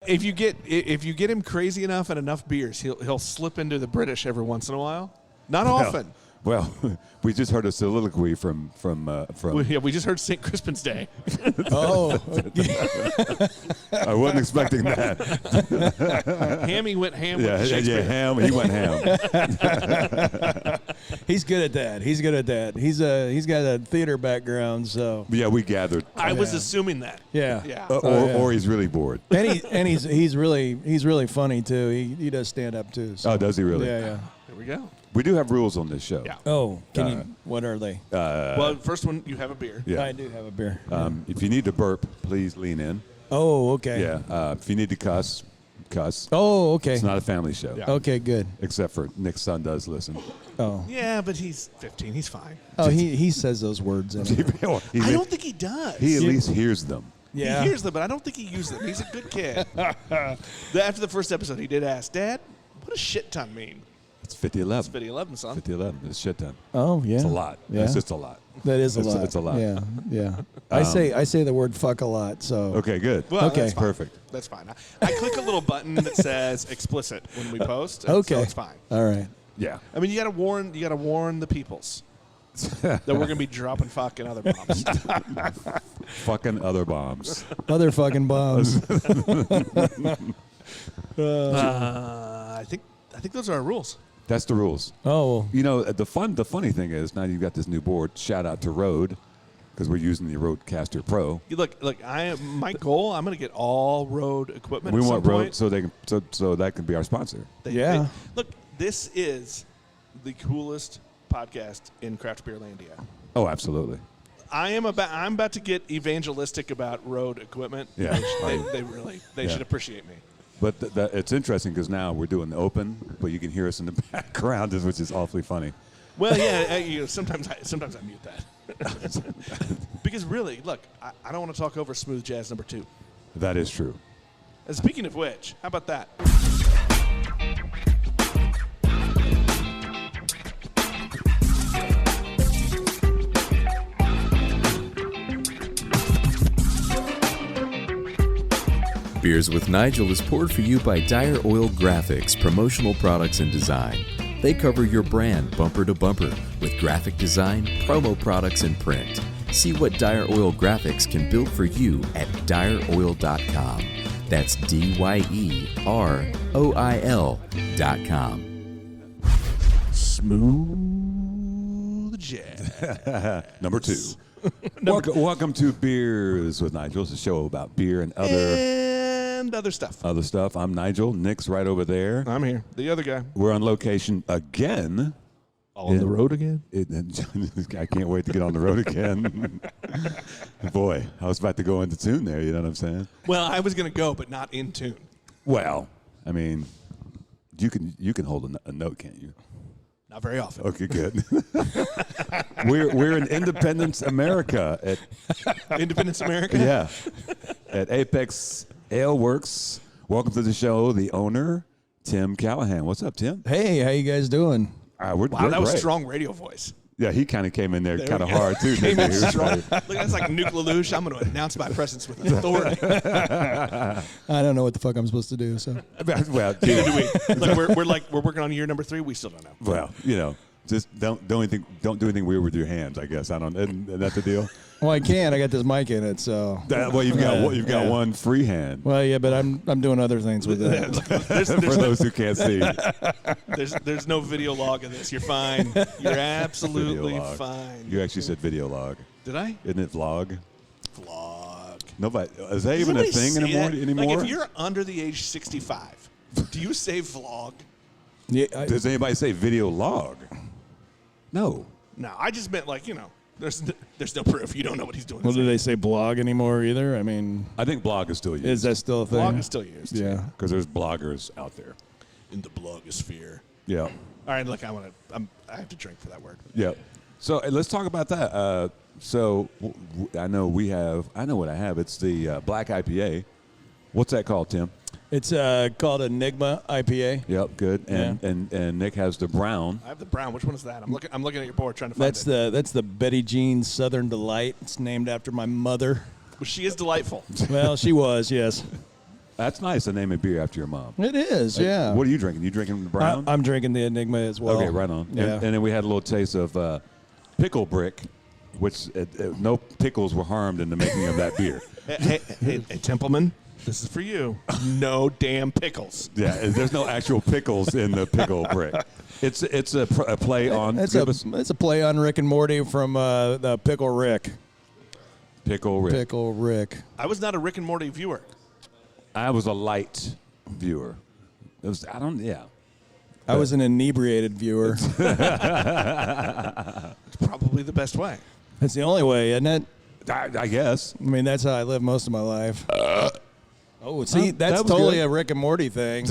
if you get him crazy enough and enough beers, he'll slip into the British every once in a while. Not often. Well, we just heard a soliloquy from. We just heard St. Crispin's Day. Oh, I wasn't expecting that. Hammy went ham. Yeah, with Shakespeare. ham. He went ham. he's good at that. He's got a theater background, so. Yeah, we gathered. I was assuming that. Yeah. Or he's really bored. And he's really funny too. He does stand up too. So. Oh, does he really? Yeah. There we go. We do have rules on this show. Yeah. Oh, what are they? Well, first one, you have a beer. Yeah. I do have a beer. If you need to burp, please lean in. Oh, okay. Yeah. If you need to cuss. Oh, okay. It's not a family show. Yeah. Okay, good. Except for Nick's son does listen. Oh. Yeah, but he's 15. He's fine. Oh, he says those words. Anyway. I don't think he does. He at least hears them. Yeah. He hears them, but I don't think he uses them. He's a good kid. After the first episode, he did ask, Dad, what does shit ton mean? It's 50-11. It's 50-11, son. 50-11. It's shit ton. Oh, yeah. It's a lot. Yeah. It's just a lot. That is a lot. It's a lot. Yeah. I say the word fuck a lot. So. Okay, good. Well, Okay. that's fine. Perfect. That's fine. I click a little button that says explicit when we post. Okay. So it's fine. All right. Yeah. I mean, you gotta warn the peoples that we're gonna be dropping fucking other bombs. Fucking other bombs. Motherfucking bombs. I think those are our rules. That's the rules. Oh. You know, the funny thing is now you've got this new board. Shout out to Rode because we're using the Rodecaster Pro. Look. My goal. I'm gonna get all Rode equipment. We at want some Rode point. so that can be our sponsor. Yeah. Look, this is the coolest podcast in craft beer landia. Oh, absolutely. I'm about to get evangelistic about Rode equipment. Yeah. They should appreciate me. But it's interesting because now we're doing the open, but you can hear us in the background, which is awfully funny. Well, yeah. Sometimes I mute that because really, look, I don't want to talk over Smooth Jazz number 2. That is true. And speaking of which, how about that? Beers with Nigel is poured for you by Dire Oil Graphics, promotional products and design. They cover your brand bumper to bumper with graphic design, promo products, and print. See what Dire Oil Graphics can build for you at direoil.com. That's DYEROIL.com. Smooth Jazz. Number 2. Welcome to Beers with Nigel. It's a show about beer and other stuff. Other stuff. I'm Nigel. Nick's right over there. I'm here. The other guy. We're on location again. On the road again? I can't wait to get on the road again. Boy, I was about to go into tune there. You know what I'm saying? Well, I was going to go, but not in tune. Well, I mean, you can hold a note, can't you? Not very often. Okay, good. we're in Independence, America. Independence, America? Yeah. At Apex Aleworks. Welcome to the show, the owner, Tim Callahan. What's up, Tim? Hey, how you guys doing? We're that was great. strong radio voice. Yeah, he kind of came in there kind of we go. hard, too. Came in Didn't he? strong. Look, that's like Nuke Lelouch. I'm going to announce my presence with authority. I don't know what the fuck I'm supposed to do. So. Well, Neither do we. Look, we're working on year number 3. We still don't know. well, just don't do anything weird with your hands. I guess isn't that the deal? Well, I can't. I got this mic in it, so. Well, you've got one free hand. Well, yeah, but I'm doing other things with it. For those who can't see, there's no video log of this. You're fine. You're absolutely Video log. fine. You actually said video log. Did I? Isn't it vlog? Vlog. Nobody is that even a thing anymore? Like if you're under the age 65, do you say vlog? Yeah, Does anybody say video log? No. No, I just meant there's no proof. You don't know what he's doing. well, do they say blog anymore either? I mean, I think blog is still used. is that still a thing? Blog is still used. Yeah. Because there's bloggers out there. In the blogosphere. Yeah. All right, look, I have to drink for that word. Yeah. So let's talk about that. I know what I have. It's the Black IPA. What's that called, Tim? It's called Enigma IPA. Yep, good. And Nick has the brown. I have the brown. Which one is that? I'm looking at your board trying to find it. That's the Betty Jean Southern Delight. It's named after my mother. Well, she is delightful. Well, she was, yes. That's nice to name a beer after your mom. It is, yeah. What are you drinking? You drinking the brown? I'm drinking the Enigma as well. Okay, right on. Yeah. And then we had a little taste of pickle brick, which no pickles were harmed in the making of that beer. Hey, Templeman, this is for you. No damn pickles. Yeah, there's no actual pickles in the pickle brick. It's a play on. It's a play on Rick and Morty from the Pickle Rick. Pickle Rick. Pickle Rick. I was not a Rick and Morty viewer. I was a light viewer. It was. I don't. Yeah. I was an inebriated viewer. It's probably the best way. That's the only way, isn't it? I guess. I mean, that's how I live most of my life. Oh, see, that's that was totally good. a Rick and Morty thing.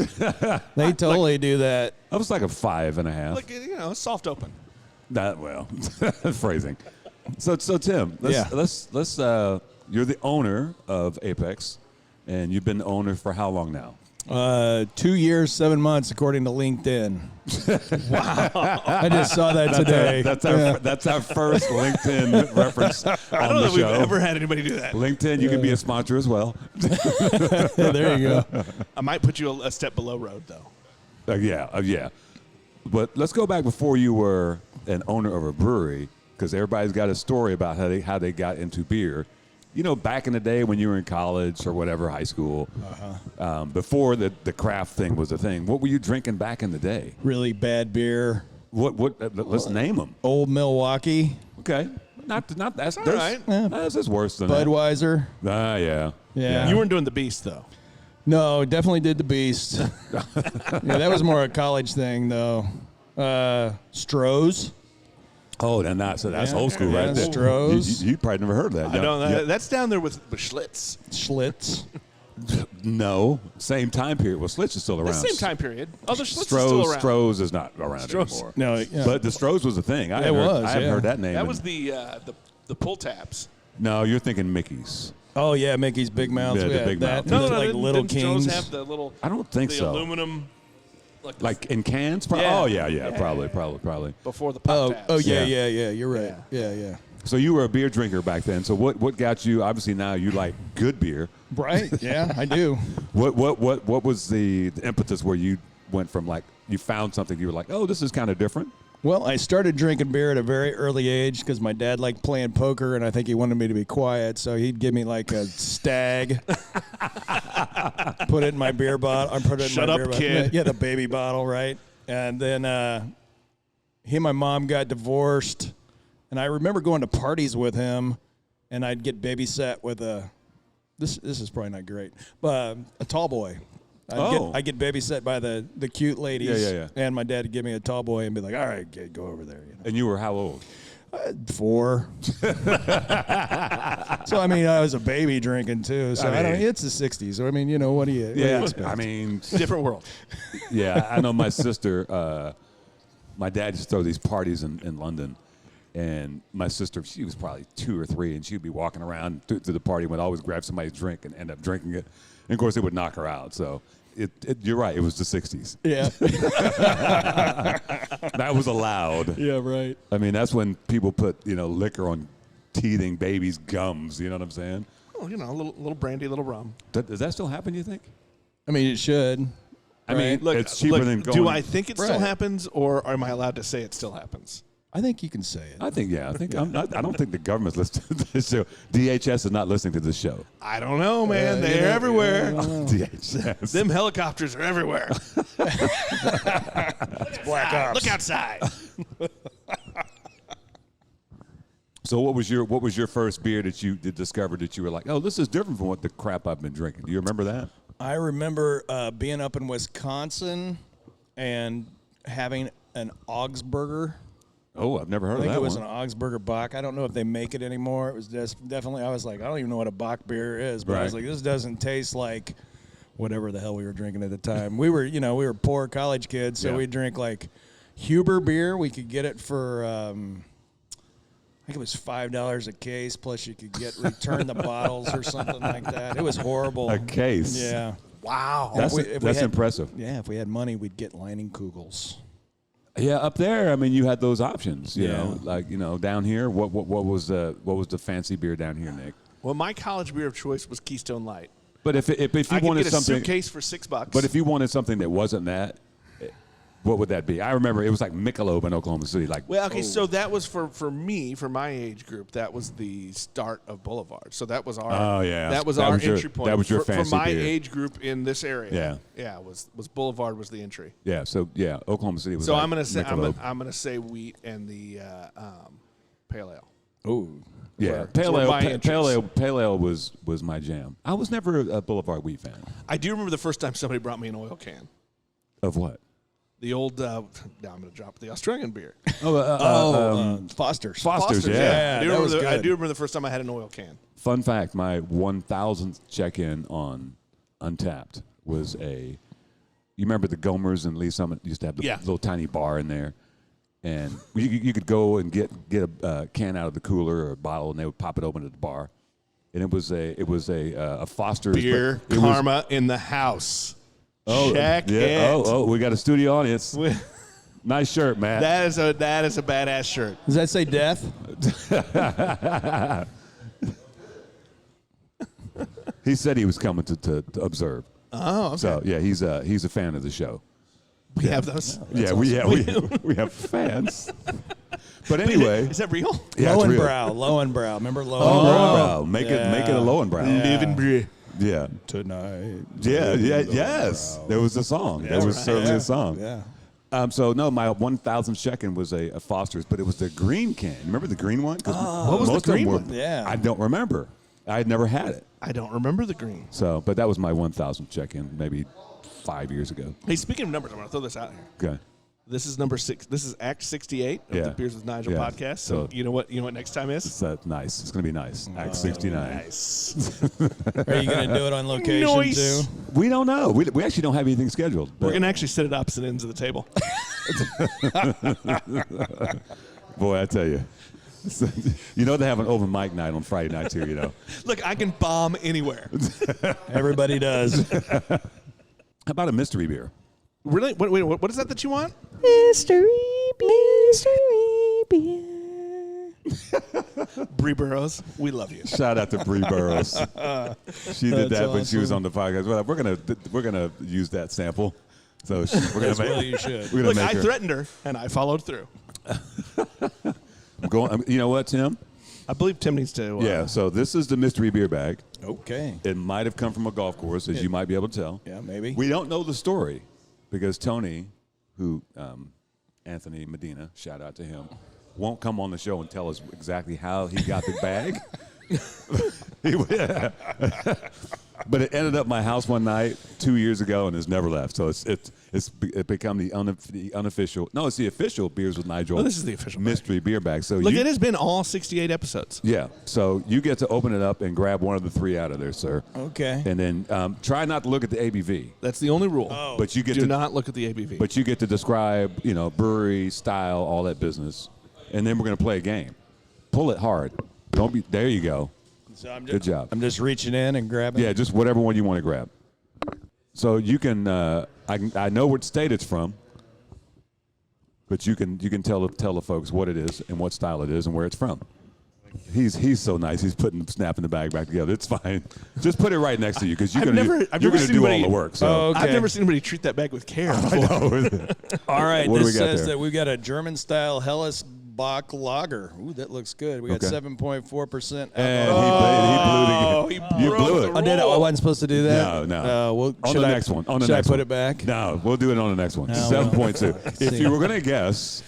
They totally do that. I was like a 5.5. Like, soft open. That well, phrasing. So Tim, let's you're the owner of Apex, and you've been the owner for how long now? 2 years, 7 months, according to LinkedIn. Wow! I just saw that today. That's our first LinkedIn reference on I don't the know if show. we've ever had anybody do that. LinkedIn, you can be a sponsor as well. There you go. I might put you a step below road, though. Yeah. But let's go back before you were an owner of a brewery, because everybody's got a story about how they got into beer. You know, back in the day when you were in college or whatever, high school, before the craft thing was a thing, what were you drinking back in the day? Really bad beer. Let's name them. Old Milwaukee. Okay. Not that's all right. That's worse than Budweiser. that. Yeah. You weren't doing the Beast, though. No, definitely did the Beast. Yeah, that was more a college thing, though. Stroh's. Oh, that's old school yeah, right there. Stroh's. You probably never heard of that. I don't know. Yeah. That's down there with Schlitz. Schlitz. No, same time period. Well, Schlitz is still around. The same time period. Oh, the Schlitz is still around. Stroh's is not around Stroh's. anymore. No, yeah. But the Stroh's was a thing. I hadn't heard that name. That was the pull tabs. No, you're thinking Mickey's. Oh, yeah, Mickey's Big Mouths. Yeah, we the had Big that. Mouth. Like Little didn't Kings. Stroh's have the little. I don't think the so. Aluminum. Like in cans? Yeah. Oh, yeah. Probably. Before the pop tabs. Oh, yeah. You're right. Yeah. So you were a beer drinker back then. So what got you? Obviously now you like good beer. Right. Yeah, I do. What was the impetus where you went from like you found something you were like, oh, this is kind of different? Well, I started drinking beer at a very early age because my dad liked playing poker, and I think he wanted me to be quiet, so he'd give me like a stag, put it in my beer bottle. Shut up, kid. Yeah, the baby bottle, right? And then he and my mom got divorced, and I remember going to parties with him, and I'd get babysat with this is probably not great, but a tall boy. I get babysat by the cute ladies. Yeah. And my dad would give me a tall boy and be like, all right, kid, go over there. And you were how old? 4. So, I mean, I was a baby drinking, too. So, it's the 60s. So, I mean, what do you expect? I mean, Different world. yeah, I know my sister, my dad used to throw these parties in London. And my sister, she was probably 2 or 3, and she'd be walking around through the party and would always grab somebody's drink and end up drinking it. And, of course, it would knock her out. So, you're right. It was the 60s. Yeah. That was allowed. Yeah, right. I mean, that's when people put, liquor on teething babies' gums. You know what I'm saying? Oh, a little brandy, a little rum. Does that still happen, you think? I mean, it should. I mean, Look, it's cheaper than going. Do I think it still Right. happens, or am I allowed to say it still happens? I think you can say it. I think I don't think the government's listening to this show. DHS is not listening to this show. I don't know, man. They're everywhere. DHS. Them helicopters are everywhere. Black Ops. Look outside. So what was your first beer that you discovered that you were like, oh, this is different from what the crap I've been drinking? Do you remember that? I remember being up in Wisconsin and having an Augsburger. Oh, I've never heard I of think that it was one. an Augsburger Bock. I don't know if they make it anymore. It was just definitely, I was like, I don't even know what a Bock beer is, but I was Right. like, this doesn't taste like whatever the hell we were drinking at the time. We were poor college kids, so Yeah. we'd drink like Huber beer. We could get it for, I think it was $5 a case, plus you could return the bottles or something like that. It was horrible. A case. Yeah. Wow. That's If we had- impressive. Yeah, if we had money, we'd get Leinenkugels. Yeah, up there, I mean, you had those options. You Yeah. know, like down here. What was the fancy beer down here, Nick? Well, my college beer of choice was Keystone Light. But if you I could wanted get a something, suitcase for $6. but if you wanted something that wasn't that, what would that be? I remember it was like Michelob in Oklahoma City. Like, Well, okay, so that was for me, for my age group. That was the start of Boulevard. So that was our that was our entry point. That was your for fancy my beer. age group in this area. Yeah. Was Boulevard was the entry. yeah. So yeah, Oklahoma City was. So like I'm gonna say Michelob. I'm gonna say wheat and the pale ale. Oh, Yeah, Pale Ale was my jam. I was never a Boulevard Wheat fan. I do remember the first time somebody brought me an oil can. Of what? The old now I'm gonna drop the Australian beer. Foster's. Foster's, yeah. I was good. I do remember the first time I had an oil can. Fun fact, my 1,000th check-in on Untapped was you remember the Gomers and Lee Summit used to have the little tiny bar in there. And you could go and get a can out of the cooler or a bottle, and they would pop it open at the bar. And it was a Foster's. Beer karma in the house. Check it. Oh, we got a studio audience. Nice shirt, Matt. That is a badass shirt. Does that say death? He said he was coming to observe. Oh, okay. So yeah, he's a fan of the show. We have those. Yeah, we have fans. But anyway, Is that real? yeah, it's real. Lowenbrow. Remember Lowenbrow? Oh, make it a Lowenbrow. Living brew. Yeah. Tonight. Yeah, yes. There was a song. There was certainly a song. Yeah. So no, my 1,000th check-in was a Foster's, but it was the green can. Remember the green one? What was the green one? Yeah. I don't remember. I had never had it. I don't remember the green. So, but that was my 1,000th check-in, maybe 5 years ago. Hey, speaking of numbers, I'm going to throw this out here. Okay. This is number 6. This is Act 68 of the Beers with Nigel podcast. So you know what next time is? So nice. It's going to be nice. Act 69. Nice. Are you going to do it on location Nice. too? We don't know. We actually don't have anything scheduled. We're going to actually sit at opposite ends of the table. Boy, I tell you. You know they have an open mic night on Friday nights here, you know. Look, I can bomb anywhere. Everybody does. How about a mystery beer? Really? What is that you want? Mystery beer. Bree Burrows, we love you. Shout out to Bree Burrows. She did that when she was awesome. on the podcast. Well, we're gonna use that sample. So we're gonna make. Well, you should. We're gonna Look, make I her. threatened her, and I followed through. I'm going. You know what, Tim? I believe Tim needs to. Yeah. So this is the mystery beer bag. Okay. It might have come from a golf course, as you might be able to tell. Yeah, maybe. We don't know the story because Tony, who Anthony Medina, shout out to him, won't come on the show and tell us exactly how he got the bag. But it ended up at my house one night 2 years ago and has never left. So it's become the unofficial. No, it's the official Beers with Nigel. Well, this is the official mystery beer bag. So Look, it has been all 68 episodes. Yeah. So you get to open it up and grab one of the 3 out of there, sir. Okay. And then try not to look at the ABV. That's the only rule. Oh. But you get Do to not look at the ABV. But you get to describe, brewery style, all that business, and then we're gonna play a game. Pull it hard. Don't be. There you go. So Good job. I'm just reaching in and grabbing. Yeah, just whatever one you want to grab. So you can. I know what state it's from, but you can tell the folks what it is and what style it is and where it's from. He's so nice. He's snapping the bag back together. It's fine. Just put it right next to you because you're I've gonna never seen do all anybody- the work. So Oh, okay. I've never seen anybody treat that bag with care. I know. All right. What do This we got says there? that we've got a German style Helles Bock lager. Ooh, that looks good. We got Okay. 7.4% And alcohol. he blew it. You broke blew the it. I did. I wasn't supposed to do that. No. Well, On should the I- next one. On the should next I put one. it back? No, we'll do it on the next one. No, 7.2. If see. you were gonna guess,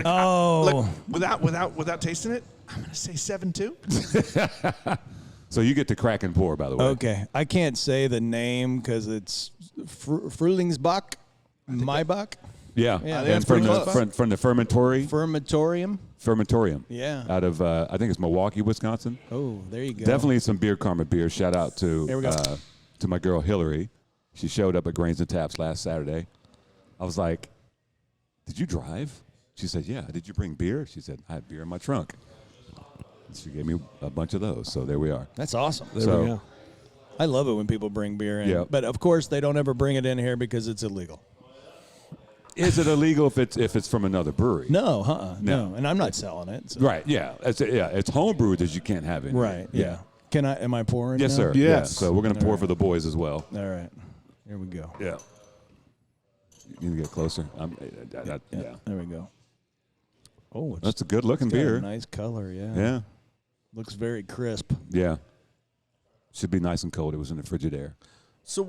Oh. Look, without tasting it, I'm going to say 7.2. so you get to crack and pour. By the way. Okay. I can't say the name because it's Frühlingsbock Maibock Yeah. Yeah, And that's from pretty the close. from the Fermentorium. Fermentorium. Yeah. Out of I think it's Milwaukee, Wisconsin. Oh, there you go. Definitely some beer karma beer. Shout out to There we go. To my girl Hillary. She showed up at Grains and Taps last Saturday. I was like, "Did you drive?" She said, "Yeah." "Did you bring beer?" She said, "I had beer in my trunk." She gave me a bunch of those. So there we are. That's awesome. So- we go. I love it when people bring beer in. Yeah. But of course, they don't ever bring it in here because it's illegal. Is it illegal if it's from another brewery? No, No. no. And I'm not selling it. So. Right. Yeah. It's homebrewed that you can't have in. here. Right. Yeah. Am I pouring? Yes, now? sir. Yes. Yeah. So we're gonna pour right. for the boys as well. All right. Here we go. Yeah. You need to get closer. Yeah. There we go. Oh, That's a good looking got a beer. nice color. Yeah. Yeah. Looks very crisp. Yeah. Should be nice and cold. It was in the Frigidaire. So,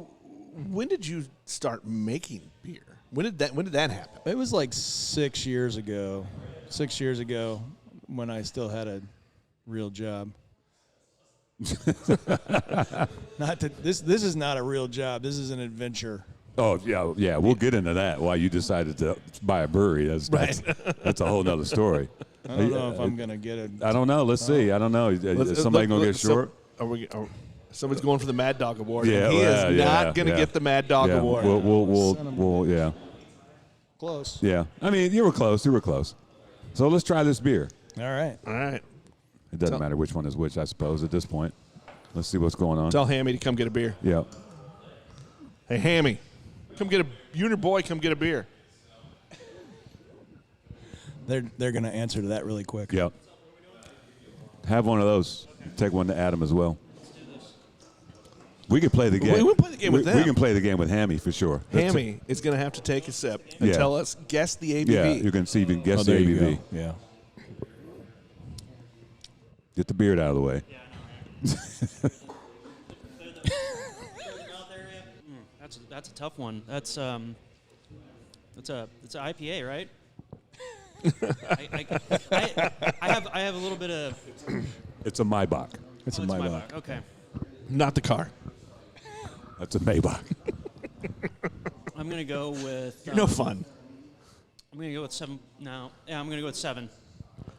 when did you start making beer? When did that happen? It was like 6 years ago. 6 years ago, when I still had a real job. This is not a real job. This is an adventure. Oh yeah. We'll get into that. Why you decided to buy a brewery? That's a whole nother story. I don't know if I'm gonna get it. I don't know. Let's see. I don't know. Is somebody gonna get short? Somebody's going for the Mad Dog Award. Yeah, and he is yeah, not going to get the Mad Dog Yeah. Award. We'll yeah. Close. Yeah. I mean, you were close. So let's try this beer. All right. All right. It doesn't matter which one is which, I suppose, at this point. Let's see what's going on. Tell Hammy to come get a beer. Yeah. Hey, Hammy, you and your boy come get a beer. They're gonna answer to that really quick. Yeah. Have one of those. Take one to Adam as well. We can play the game. We can play the game with them. We can play the game with Hammy for sure. Hammy is going to have to take a sip and Yeah. tell us, guess the ABV. Yeah, you can see if you can guess the there you ABV. go. Yeah. Get the beard out of the way. That's a tough one. It's an IPA, right? I have a little bit of. It's a Maibock. It's a It's Maibock. Okay. Not the car. That's a Maibock. I'm gonna go with. You're no fun. I'm gonna go with 7. No, yeah, I'm gonna go with 7.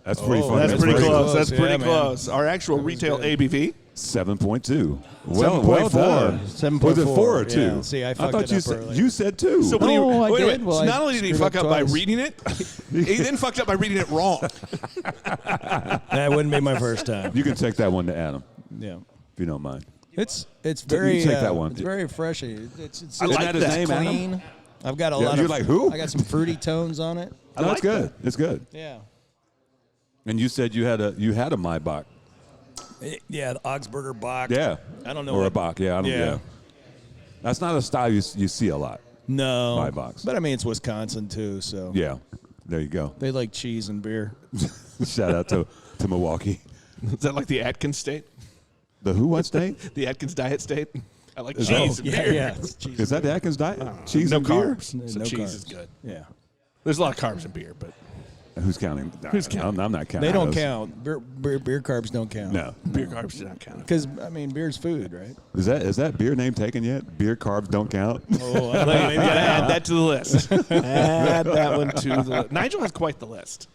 That's pretty fun. That's pretty pretty close. close. That's pretty Yeah, man. close. Our actual retail ABV. 7.2. 7.4. 7.4. Was it 4 or 2? Yeah. See, I fucked thought it you up said earlier. you said 2. So when No, I wait a did. minute. Well, So I not only did he screwed fuck up up by twice. reading it, he then fucked up by reading it wrong. That wouldn't be my first time. you can take that one to Adam Yeah. if you don't mind. It's very take that one. It's very freshy. It's I like that his that. name, Adam? clean. I've got a Yeah, lot you're of. like, who? I got some fruity tones on it. No, like it's good. It's good. Yeah. And you said you had a Maibock. Yeah, the Augsburger Bach. Yeah. I don't know Or a what- Bach. Yeah, I don't. Yeah. Yeah. That's not a style you see a lot. No. Maibachs. But I mean, it's Wisconsin too, so Yeah. There you go. they like cheese and beer. Shout out to Milwaukee. Is that like the Atkins state? The who? What state? The Atkins diet state? I like Is cheese that- and beer. Yeah. It's cheese. Is that the Atkins diet? Cheese no and beer? carbs. So No cheese carbs. is good. Yeah. There's a lot of carbs in beer, but Who's counting? Who's counting? I'm not counting. They don't those. count. Beer carbs don't count. No. beer carbs do not count. Because I mean, beer's food, right? Is that beer name taken yet? Beer carbs don't count. Oh, Maybe gotta add that to the list. Add that one to the list. Nigel has quite the list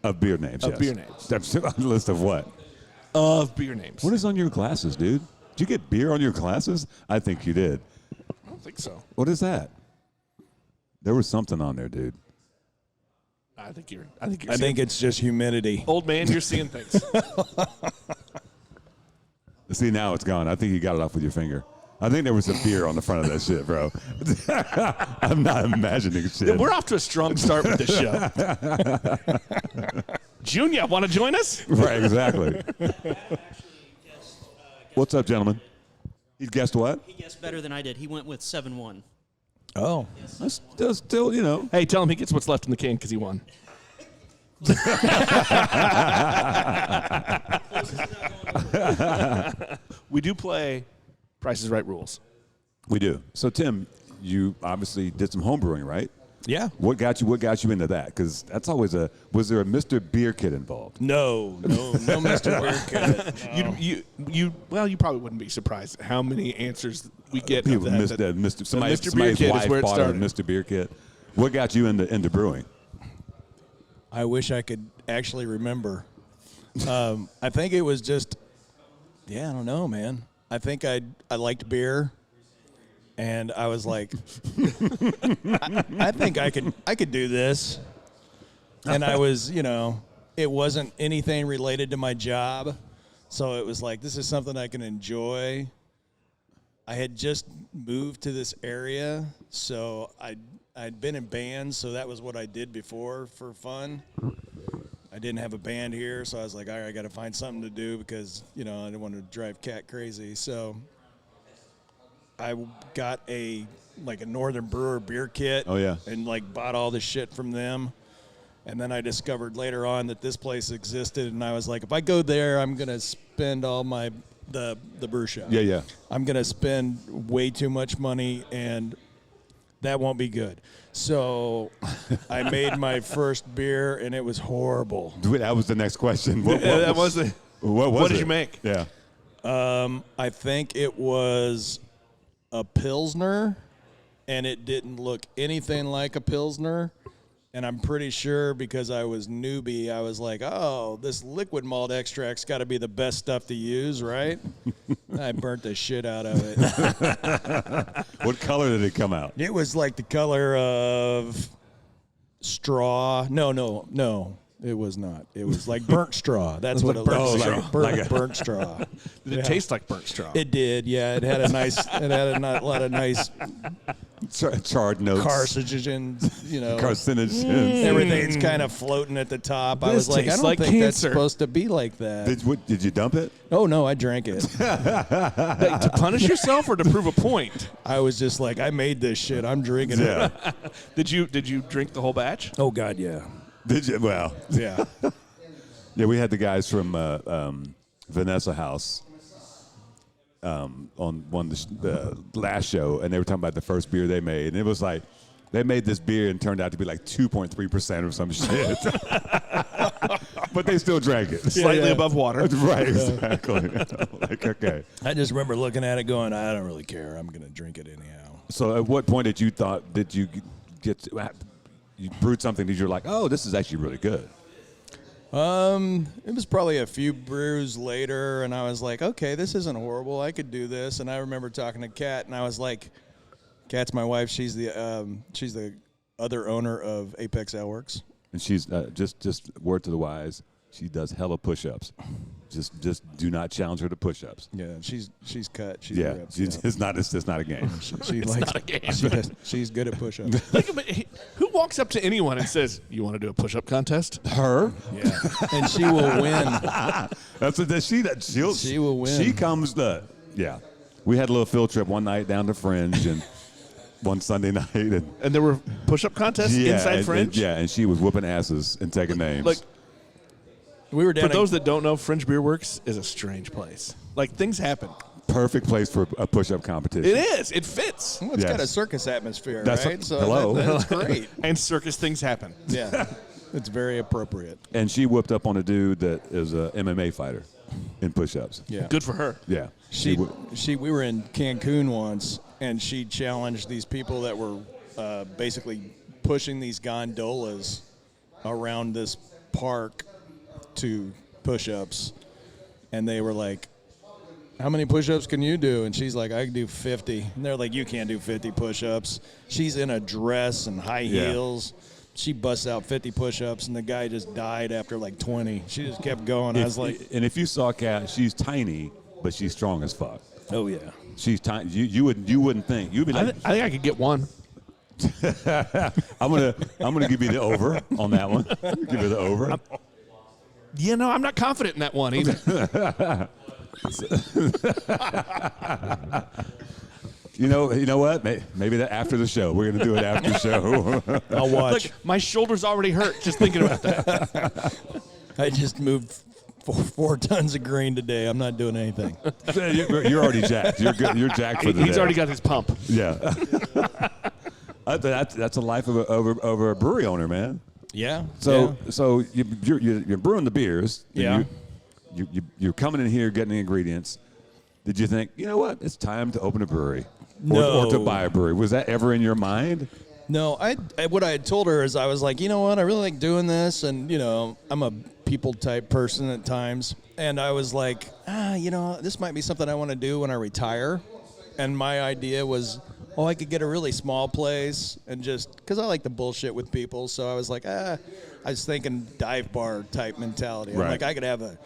Of beer names. Of yes. beer names. That's on the list of what? of beer names. What is on your glasses, dude? Did you get beer on your glasses? I think you did. I don't think so. What is that? There was something on there, dude. I think you're I seeing, think it's just humidity. old man, you're seeing things. See, now it's gone. I think you got it off with your finger. I think there was some beer on the front of that shit, bro. I'm not imagining shit. We're off to a strong start with this show. Junior, want to join us? Right, exactly. What's up, gentlemen? He guessed what? He guessed better than I did. He went with 7-1. Oh, That's still, you know. Hey, tell him he gets what's left in the can because he won. We do play Price is Right rules. We do. So, Tim, you obviously did some home brewing, right? yeah. What got you into that? Because that's always was there a Mr. Beer Kid involved? No, Mr. Beer Kid. You probably wouldn't be surprised at how many answers we get. Of People that, missed that. Mr. Beer Somebody's Kid is wife where it bought her a started. Mr. Beer Kid. What got you into brewing? I wish I could actually remember. I think it was just, I don't know, man. I think I liked beer, and I was like, I think I could do this. And I was, it wasn't anything related to my job, so it was like, this is something I can enjoy. I had just moved to this area, so I'd been in bands, so that was what I did before for fun. I didn't have a band here, so I was like, all right, I got to find something to do because, I didn't want to drive Cat crazy. So I got a Northern Brewer beer kit. Oh, yeah. And bought all this shit from them. And then I discovered later on that this place existed, and I was like, if I go there, I'm gonna spend all the brew shop. Yeah. I'm gonna spend way too much money, and that won't be good. So I made my first beer, and it was horrible. That was the next question. What What did you make? Yeah. I think it was a Pilsner, and it didn't look anything like a Pilsner. And I'm pretty sure because I was newbie, I was like, oh, this liquid malt extract's got to be the best stuff to use, right? I burnt the shit out of it. What color did it come out? It was like the color of straw. No. It was not. It was like burnt straw. That's what it looked like. Burnt straw. Did it taste like burnt straw? It did, yeah. It had a lot of nice Charred notes. carcinogens, Carcinogens. Everything's kind of floating at the top. I This was like, I tastes don't like think that's cancer. supposed to be like that. Did you dump it? Oh, no, I drank it. To punish yourself or to prove a point? I was just like, I made this shit. I'm drinking Yeah. it. Did you drink the whole batch? Oh, God, yeah. Did you? Well, Yeah. yeah, we had the guys from Vanessa House on the last show, and they were talking about the first beer they made, and it was like they made this beer and turned out to be like 2.3% or some shit, but they still drank it. Slightly above water. Right, exactly. Like, okay. I just remember looking at it going, I don't really care. I'm going to drink it anyhow. So at what point did you brewed something that you're like, oh, this is actually really good? It was probably a few brews later, and I was like, okay, this isn't horrible. I could do this. And I remember talking to Kat, and I was like, Kat's my wife. She's the other owner of Apex Aleworks. And she's just word to the wise, she does hella push-ups. Just do not challenge her to push-ups. Yeah, she's cut. She's Yeah, ripped, it's not a game. She likes not a game. She's good at push-ups. Think of it, who walks up to anyone and says, "You want to do a push-up contest?" Her? Yeah, and she will win. That's what she will win. She comes yeah. We had a little field trip one night down to Fringe and one Sunday night and And there were push-up contests inside Fringe. and she was whooping asses and taking names. Like, We were down for those that don't know, Fringe Beer Works is a strange place. Like, things happen. Perfect place for a push-up competition. It is. It fits. Well, it's Yes. got a circus atmosphere, That's right? what- hello. That's great. And circus things happen. Yeah, it's very appropriate. And she whooped up on a dude that is a MMA fighter in push-ups. Yeah, Good for her. Yeah. We were in Cancun once, and she challenged these people that were basically pushing these gondolas around this park to push-ups, and they were like, how many push-ups can you do? And she's like, I can do 50. And they're like, you can't do 50 push-ups. She's in a dress and high heels. She busts out 50 push-ups, and the guy just died after like 20. She just kept going. I was like, and if you saw Kat, she's tiny, but she's strong as fuck. oh yeah. She's tiny. You wouldn't think. You'd be I like, think I could get one. I'm gonna give you the over on that one. Give you the over. Yeah, no, I'm not confident in that one either. You know what? Maybe that after the show. We're gonna do it after the show. I'll watch. Look, my shoulders already hurt just thinking about that. I just moved 4 tons of grain today. I'm not doing anything. You're already jacked. You're good. You're jacked for the He's day. already got his pump. Yeah. That's a life of a brewery owner, man. Yeah. So you're brewing the beers. Yeah. You're coming in here getting the ingredients. Did you think, you know what? It's time to open a brewery. No. Or to buy a brewery. Was that ever in your mind? No, what I had told her is I was like, you know what, I really like doing this, and I'm a people type person at times, and I was like, this might be something I want to do when I retire, and my idea was, I could get a really small place and just because I like to bullshit with people, so I was like, I was thinking dive bar type mentality. Right. I'm like, I could have a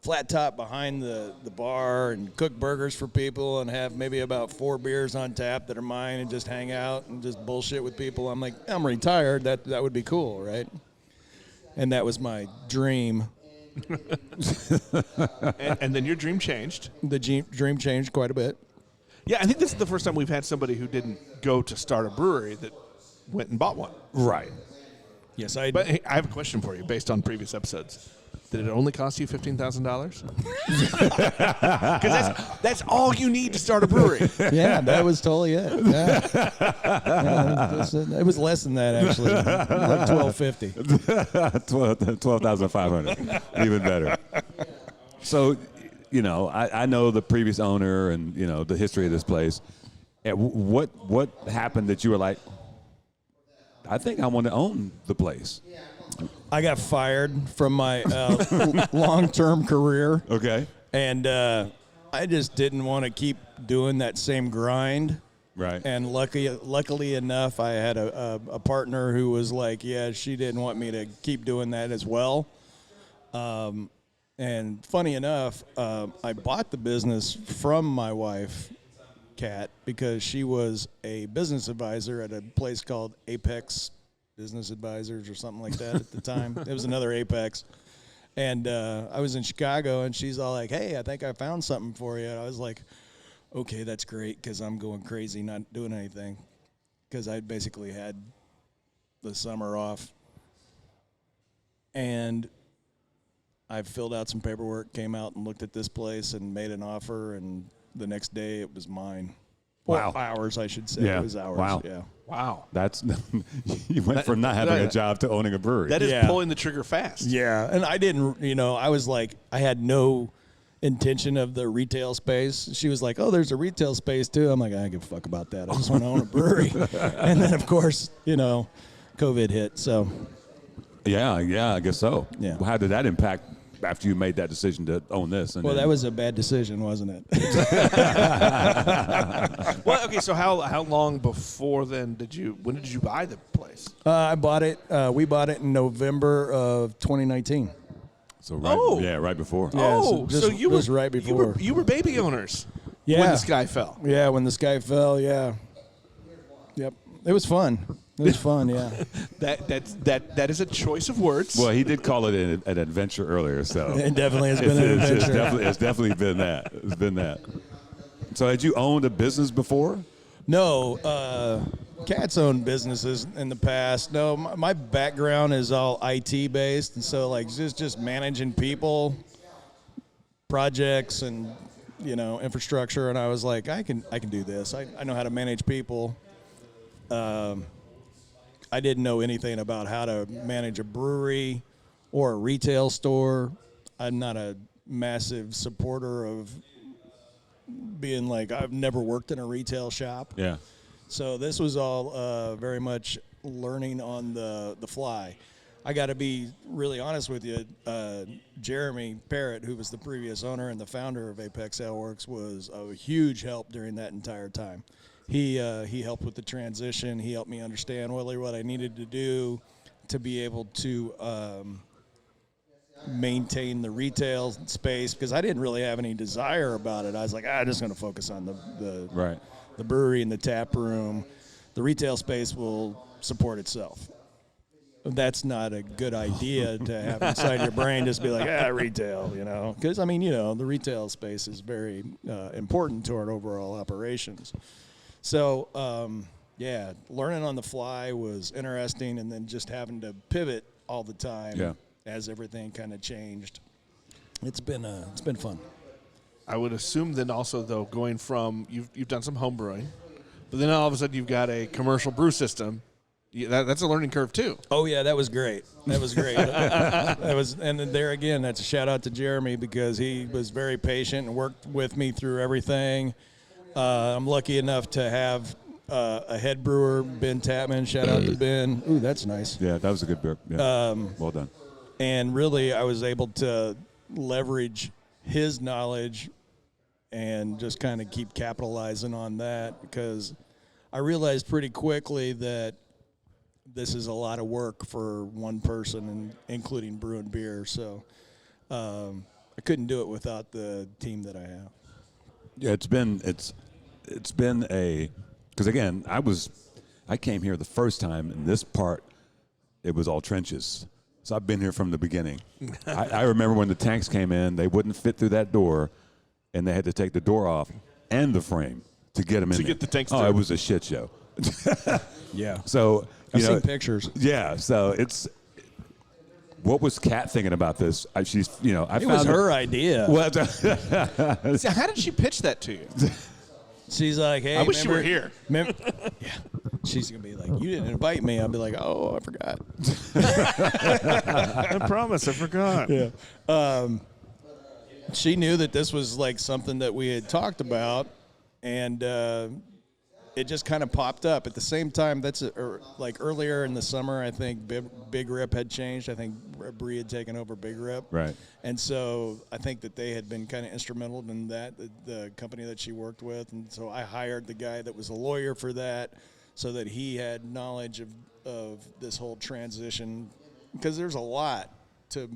flat top behind the bar and cook burgers for people and have maybe about 4 beers on tap that are mine and just hang out and just bullshit with people. I'm like, I'm retired. That would be cool, right? and that was my dream. And then your dream changed. The dream changed quite a bit. Yeah, I think this is the first time we've had somebody who didn't go to start a brewery that went and bought one. Right. Yes, But hey, I have a question for you based on previous episodes. Did it only cost you $15,000? Because that's all you need to start a brewery. yeah, that was totally it. Yeah. It was less than that actually, like $1,250. 12,500. Even better. So, you know, I know the previous owner and, you know, the history of this place. And what happened that you were like, I think I want to own the place? I got fired from my long-term career. Okay. And I just didn't want to keep doing that same grind. Right. And luckily enough, I had a partner who was like, yeah, she didn't want me to keep doing that as well. And funny enough, I bought the business from my wife, Kat, because she was a business advisor at a place called Apex Business Advisors or something like that at the time. It was another Apex. And I was in Chicago, and she's all like, hey, I think I found something for you. And I was like, okay, that's great, because I'm going crazy not doing anything, because I basically had the summer off. And I filled out some paperwork, came out and looked at this place and made an offer, and the next day it was mine. Wow. Well, hours, I should say. Yeah. It was hours. Wow. Yeah. Wow. That's you went from not having a job to owning a brewery. That is Yeah. pulling the trigger fast. Yeah. And I didn't, I was like, I had no intention of the retail space. She was like, oh, there's a retail space too. I'm like, I don't give a fuck about that. I just want to own a brewery. And then, of course, COVID hit. So, yeah, I guess so. Yeah. Well, how did that impact after you made that decision to own this? well, that was a bad decision, wasn't it? Well, okay, so how long before then when did you buy the place? I bought it. We bought it in November of 2019. So right before. Yeah, Oh, so so just- you were just right before. You were baby owners Yeah. when the sky fell. Yeah, when the sky fell, yeah. Yep. It was fun. It was fun, yeah. That is a choice of words. Well, he did call it an adventure earlier, so It definitely has been an adventure. it's definitely been that. It's been that. So had you owned a business before? No, Kat's owned businesses in the past. No, my background is all IT based, and so like just managing people, projects, and infrastructure. And I was like, I can do this. I know how to manage people. I didn't know anything about how to manage a brewery or a retail store. I'm not a massive supporter of being like, I've never worked in a retail shop. Yeah. So this was all very much learning on the fly. I got to be really honest with you. Jeremy Parrott, who was the previous owner and the founder of Apex Aleworks, was a huge help during that entire time. He helped with the transition. He helped me understand really what I needed to do to be able to maintain the retail space, because I didn't really have any desire about it. I was like, I'm just going to focus on the brewery and the tap room. The retail space will support itself. That's not a good idea to have inside your brain. Just be like, retail, because the retail space is very important to our overall operations. So, learning on the fly was interesting, and then just having to pivot all the time as everything kind of changed. It's been fun. I would assume then also, though, going from you've done some home brewing, but then all of a sudden you've got a commercial brew system. That's a learning curve too. Oh yeah, that was great. And then there again, that's a shout out to Jeremy, because he was very patient and worked with me through everything. I'm lucky enough to have a head brewer, Ben Tapman. Shout out to Ben. Ooh, that's nice. Yeah, that was a good beer. Yeah. Well done. And really, I was able to leverage his knowledge and just kind of keep capitalizing on that, because I realized pretty quickly that this is a lot of work for one person, and including brewing beer. So I couldn't do it without the team that I have. Yeah, it's been because again, I came here the first time, and this part, it was all trenches. So I've been here from the beginning. I remember when the tanks came in, they wouldn't fit through that door, and they had to take the door off and the frame to get them in there. get the tanks Oh, through. it was a shit show. Yeah. So, I've seen pictures. Yeah, so it's... What was Kat thinking about this? She's, It was her idea. Well, So how did she pitch that to you? She's like, hey, I wish you were here. Yeah. She's going to be like, you didn't invite me. I'll be like, oh, I forgot. I promise, I forgot. Yeah. She knew that this was like something that we had talked about, and it just kind of popped up at the same time. That's like earlier in the summer. I think Big Rip had changed. I think Bree had taken over Big Rip, right. And so I think that they had been kind of instrumental in that, the company that she worked with, and so I hired the guy that was a lawyer for that, so that he had knowledge of this whole transition, because there's a lot to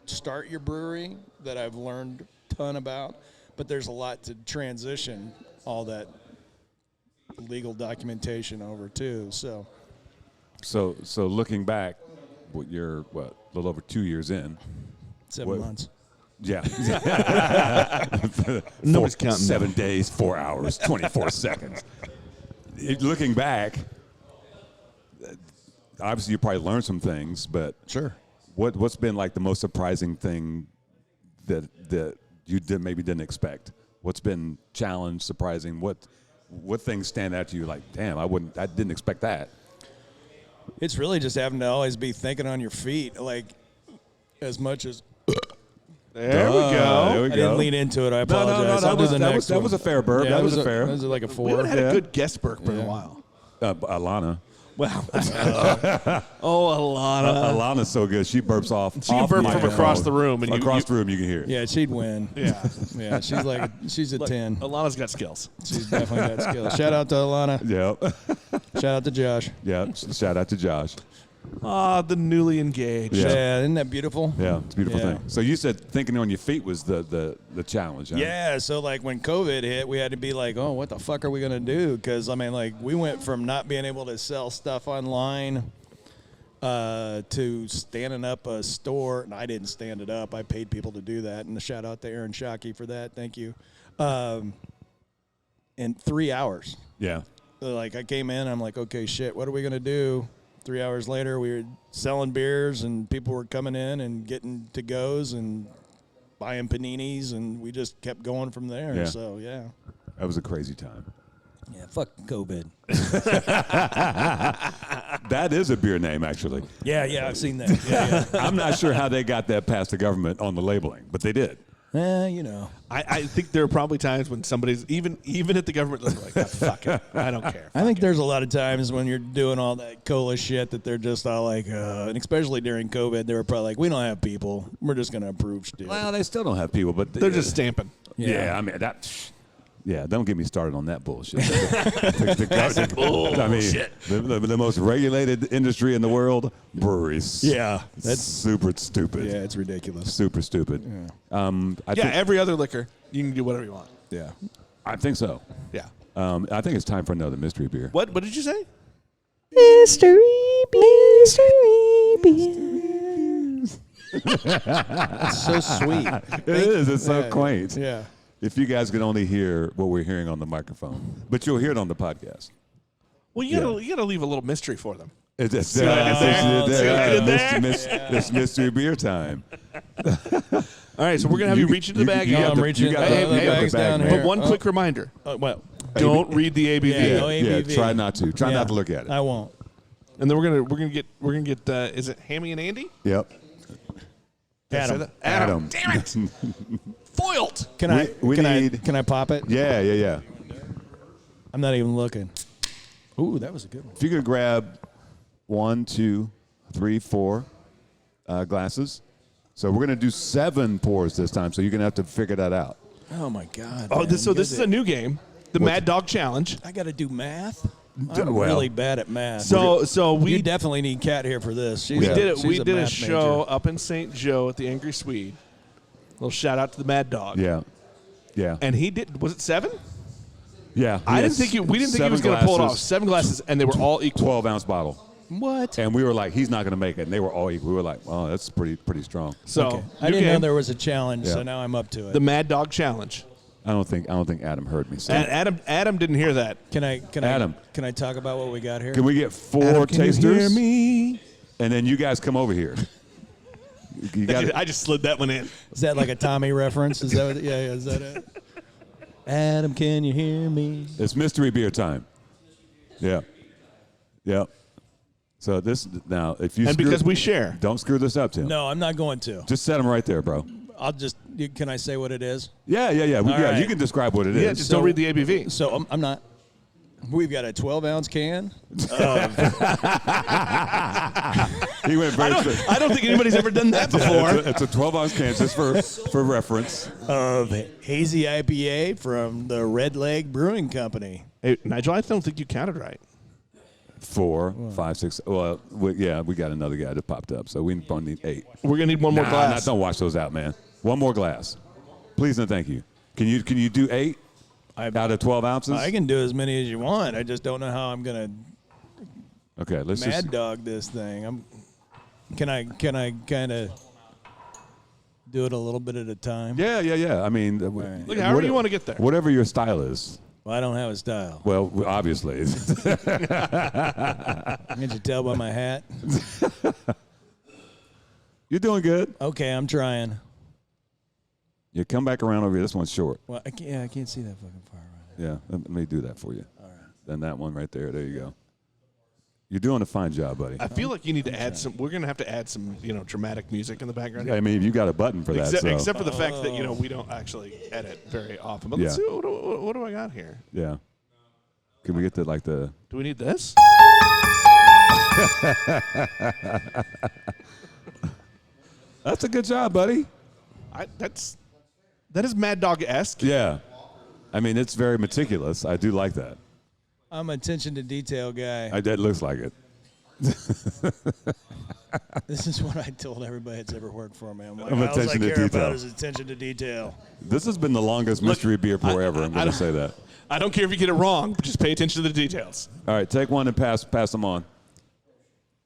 start your brewery that I've learned a ton about, but there's a lot to transition all that legal documentation over too. So looking back, you're a little over 2 years in. 7 months. Yeah. Nobody's counting. 7 days, 4 hours, 24 seconds. Looking back, obviously you probably learned some things, but Sure. what's been like the most surprising thing that you maybe didn't expect? What's been challenged, surprising? What things stand out to you like, damn, I didn't expect that? It's really just having to always be thinking on your feet, like as much as There we go. I didn't lean into it. I apologize. I'll do the next that one. was a fair burp. Yeah, that was a fair. That was like a 4. We haven't had a good guest burp in a while. Alana. Wow. Alana. Alana's so good. She burps off. She can burp from microphone. across the room. And Across the room, you can hear it. Yeah, she'd win. Yeah. Yeah, she's a 10. Alana's got skills. She's definitely got skills. Shout out to Alana. Yep. Shout out to Josh. Yeah. Shout out to Josh. The newly engaged. Yeah. Isn't that beautiful? Yeah, it's a beautiful Yeah. thing. So you said thinking on your feet was the challenge, huh? Yeah, so like when COVID hit, we had to be like, oh, what the fuck are we going to do? Because, I mean, like we went from not being able to sell stuff online to standing up a store. And I didn't stand it up. I paid people to do that. And a shout out to Aaron Shockey for that. Thank you. In 3 hours. Yeah. Like I came in, I'm like, okay, shit, what are we going to do? 3 hours later, we were selling beers, and people were coming in and getting to-goes and buying paninis, and we just kept going from there. Yeah. So, yeah. That was a crazy time. Yeah, fuck COVID. That is a beer name, actually. Yeah, I've seen that. Yeah. I'm not sure how they got that past the government on the labeling, but they did. You know. I think there are probably times when somebody's, even at the government, like, fuck it. I don't care. I think there's a lot of times when you're doing all that cola shit that they're just all like, and especially during COVID, they were probably like, we don't have people. We're just going to approve shit. Well, they still don't have people, but They're just stamping. Yeah, I mean that. Yeah, don't get me started on that bullshit. bullshit. I mean, the most regulated industry in the world, breweries. Yeah, that's super stupid. Yeah, it's ridiculous. Super stupid. Yeah. Every other liquor, you can do whatever you want. Yeah, I think so. Yeah. I think it's time for another mystery beer. What did you say? Mystery beers. it's so sweet. It is. It's so quaint. Yeah. If you guys could only hear what we're hearing on the microphone, but you'll hear it on the podcast. Well, you gotta leave a little mystery for them. It's mystery beer time. All right, so we're gonna have you reach into the bag. I'm reaching. got the the bag's bag, down man. here. But one quick reminder: Well, don't read the ABV. Yeah, no Yeah, ABV. try not to. Try not to look at it. I won't. And then we're gonna get. Is it Hammy and Andy? Yep. Adam. Adam. Damn it! Foiled. Can I need- can I pop it? Yeah. I'm not even looking. Ooh, that was a good one. If you could grab 1, 2, 3, 4 glasses. So we're gonna do 7 pours this time. So you're gonna have to figure that out. Oh my God. Oh, man. this is a new game, the Mad Dog Challenge. I got to do math. I'm well, really bad at math. So we you definitely need Kat here for this. we did it. she's We did a math show major. up in St. Joe at the Angry Swede. Little shout out to the Mad Dog. Yeah. And he did. Was it 7? Yeah. We didn't think he was going to pull it off. 7 glasses, and they were all equal. 12-ounce bottle. What? And we were like, he's not going to make it. And they were all equal. We were like, oh, that's pretty strong. So Okay. I didn't know there was a challenge, so now I'm up to it. the Mad Dog Challenge. I don't think Adam heard me say. Adam didn't hear that. Can I talk about what we got here? Can we get 4 Adam, can tasters? you hear me? And then you guys come over here. You got I just slid that one in. Is that like a Tommy reference? Is that what, yeah, is that it? Adam, can you hear me? It's mystery beer time. Yeah. Yep. So this now, if you And because we share. don't screw this up, Tim. No, I'm not going to. Just set them right there, bro. I'll just. Can I say what it is? Yeah. right. You can describe what it is. Yeah, just don't read the ABV. So I'm not. We've got a 12-ounce can. He went very straight. I don't think anybody's ever done that before. It's a 12-ounce can, just for reference. Of Hazy IPA from the Leg Brewing Company. Hey, Nigel, I don't think you counted right. 4, 5, 6. Well, we got another guy that popped up, so we only need 8. We're gonna need one more glass. Don't wash those out, man. One more glass, please and thank you. Can you do 8 out of 12 ounces? I can do as many as you want. I just don't know how I'm gonna Okay, let's mad just. dog this thing. Can I kind of do it a little bit at a time? Yeah. I mean, Look, however you want to get there. Whatever your style is. Well, I don't have a style. Well, obviously. Can't you tell by my hat? You're doing good. Okay, I'm trying. You come back around over here. This one's short. Well, I can't see that fucking far right now. Yeah, let me do that for you. All right. Then that one right there. There you go. You're doing a fine job, buddy. I feel like you need to add some. We're gonna have to add some, dramatic music in the background. I mean, you got a button for that. Except for the fact that we don't actually edit very often. But let's see what do I got here? Yeah. Can we get to like the? Do we need this? That's a good job, buddy. That is Mad Dog-esque. Yeah. I mean, it's very meticulous. I do like that. I'm an attention to detail guy. That looks like it. This is what I told everybody that's ever worked for me. I'm like, I'm all I attention to care detail. about is attention to detail. This has been the longest mystery beer pour ever. I'm going to say that. I don't care if you get it wrong, but just pay attention to the details. All right, take one and pass them on.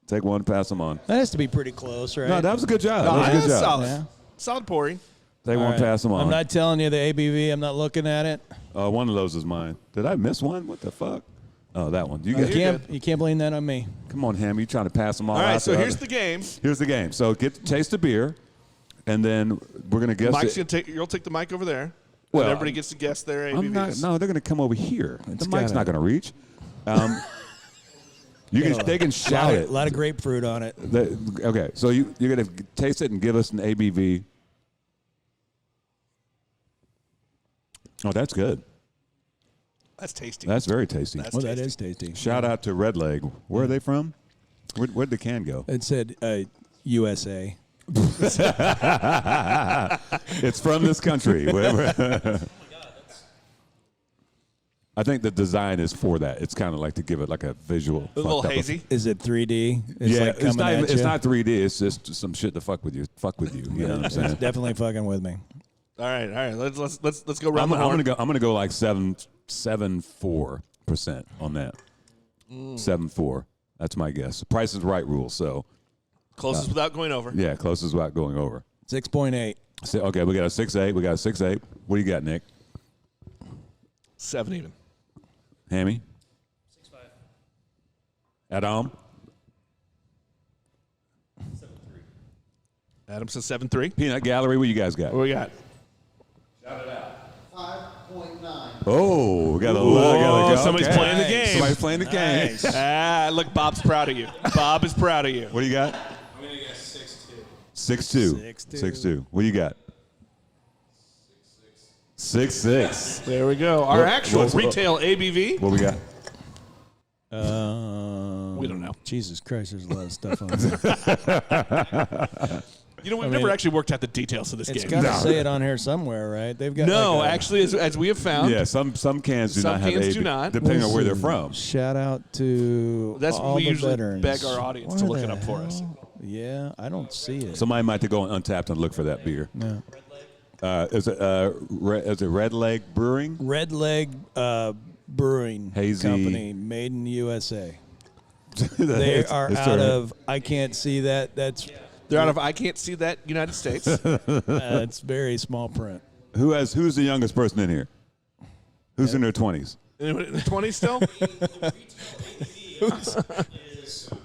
Take one and pass them on. That has to be pretty close, right? No, that was a good job. That was a good job. Solid. Yeah. Solid pouring. Take one, pass them on. I'm not telling you the ABV. I'm not looking at it. One of those is mine. Did I miss one? What the fuck? Oh, that one. You can't blame that on me. Come on, Hammy. You trying to pass them all All out? right, so here's the game. Here's the game. So taste the beer, and then we're gonna guess. Mike's you'll take the mic over there. Well, and everybody gets to guess their ABVs. No, they're gonna come over here. The mic's not gonna reach. They can shout it. A lot of grapefruit on it. Okay, so you're gonna taste it and give us an ABV. Oh, that's good. That's tasty. That's very tasty. That is tasty. Shout out to Red Leg. Where are they from? Where'd the can go? It said USA. It's from this country. Whatever. I think the design is for that. It's kind of like to give it like a visual. A little hazy. Is it 3D? It's not 3D. It's just some shit to fuck with you. You know what I'm saying? It's definitely fucking with me. All right. Let's go around the horn. I'm gonna go like 7.4% on that. 7.4. That's my guess. Price is Right rule. So Closest without going over. yeah, closest without going over. 6.8. So, okay, we got a 6.8. We got a 6.8. What do you got, Nick? 7 even. Hammy? 6.5. Adam? 7.3. Adam says 7.3. Peanut Gallery, what you guys got? What we got? 5.9. Oh, we got a somebody's playing the game. Somebody's playing the game. Look, Bob's proud of you. Bob is proud of you. What do you got? I'm going to guess 6.2. 6.2. What do you got? 6.6. There we go. Our actual what's- retail ABV. What we got? We don't know. Jesus Christ, there's a lot of stuff on there. We've never actually worked out the details of this It's game. got to say it on here somewhere, right? They've got No, actually, as we have found, Yeah, some cans do Some not have cans AB, do not. depending on where they're from. Shout out to That's all we the usually veterans. beg our audience to Where look it the up for us. hell? Yeah, I don't see it. Somebody might have to go on Untapped and look for that beer. No. Is it Red Leg Brewing? Leg Brewing Hazy. Company, made in USA. They are It's out all right. of. I can't see that. They're out of I can't see that United States. It's very small print. Who's the youngest person in here? Who's in their 20s? Anyone in the 20s still?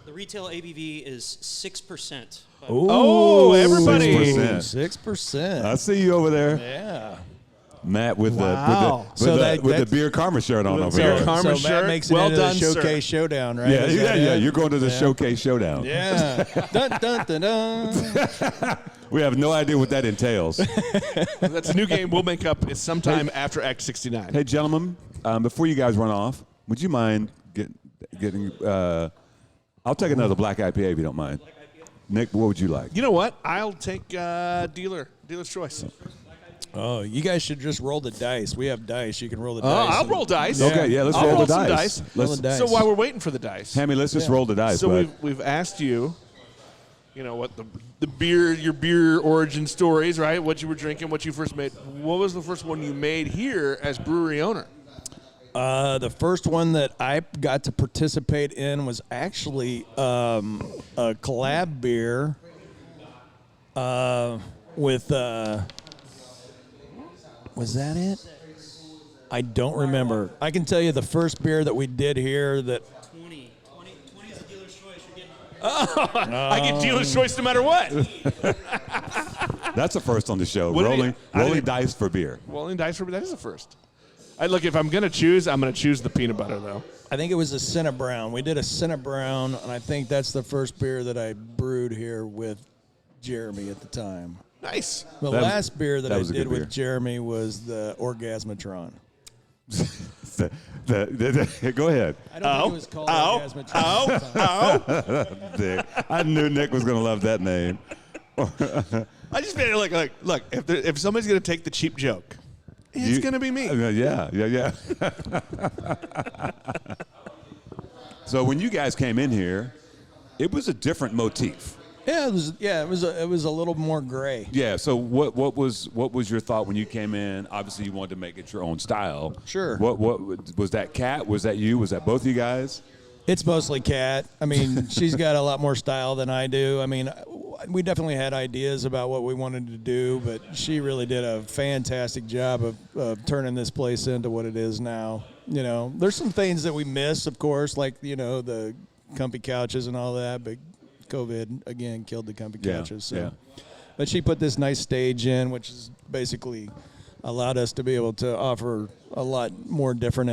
The retail ABV is 6%. Oh, everybody. 6%. 6%. I see you over there, Yeah. Matt, with Wow. the So with the that's- beer karma shirt on over Beer here. karma. So Matt shirt. makes it Well into done, the sir. showcase showdown, right? Yeah, Is yeah, that yeah. it? You're going to the showcase showdown. Yeah. dun, dun, dun, dun. We have no idea what that entails. That's a new game we'll make up. It's sometime after Act 69. Hey, gentlemen, before you guys run off, would you mind getting? I'll take another black IPA if you don't mind. Nick, what would you like? You know what? I'll take dealer's choice. Oh, you guys should just roll the dice. We have dice. You can roll the Oh, dice. I'll roll dice. Okay, yeah, let's I'll roll the some dice. Roll Let's, the dice. So while we're waiting for the dice, Hammy, let's just roll the dice. so bud. we've asked you, what the beer, your beer origin stories, right? What you were drinking, what you first made. What was the first one you made here as brewery owner? The first one that I got to participate in was actually a collab beer with. Was that it? I don't remember. I can tell you the first beer that we did here that 20 is the dealer's choice. You're getting I get dealer's choice no matter what. That's a first on the show. What did Rolling I didn't- dice for beer. Rolling dice for that is the first. Look, if I'm gonna choose, I'm gonna choose the peanut butter though. I think it was a Cinnabrown. We did a Cinnabrown, and I think that's the first beer that I brewed here with Jeremy at the time. Nice. The That was- last beer that that I was a did good beer. with Jeremy was the Orgasmatron. Go ahead. I don't think it was called Orgasmatron. at the time. Nick. I knew Nick was going to love that name. I just made it look. If somebody's gonna take the cheap joke, it's gonna be me. Yeah. So when you guys came in here, it was a different motif. Yeah, it was a little more gray. Yeah. So what was your thought when you came in? Obviously, you wanted to make it your own style. Sure. What was that? Kat? Was that you? Was that both of you guys? It's mostly Kat. I mean, she's got a lot more style than I do. I mean, we definitely had ideas about what we wanted to do, but she really did a fantastic job of turning this place into what it is now. There's some things that we miss, of course, like, the comfy couches and all that, but COVID, again, killed the comfy couches. So. Yeah. But she put this nice stage in, which is basically allowed us to be able to offer a lot more different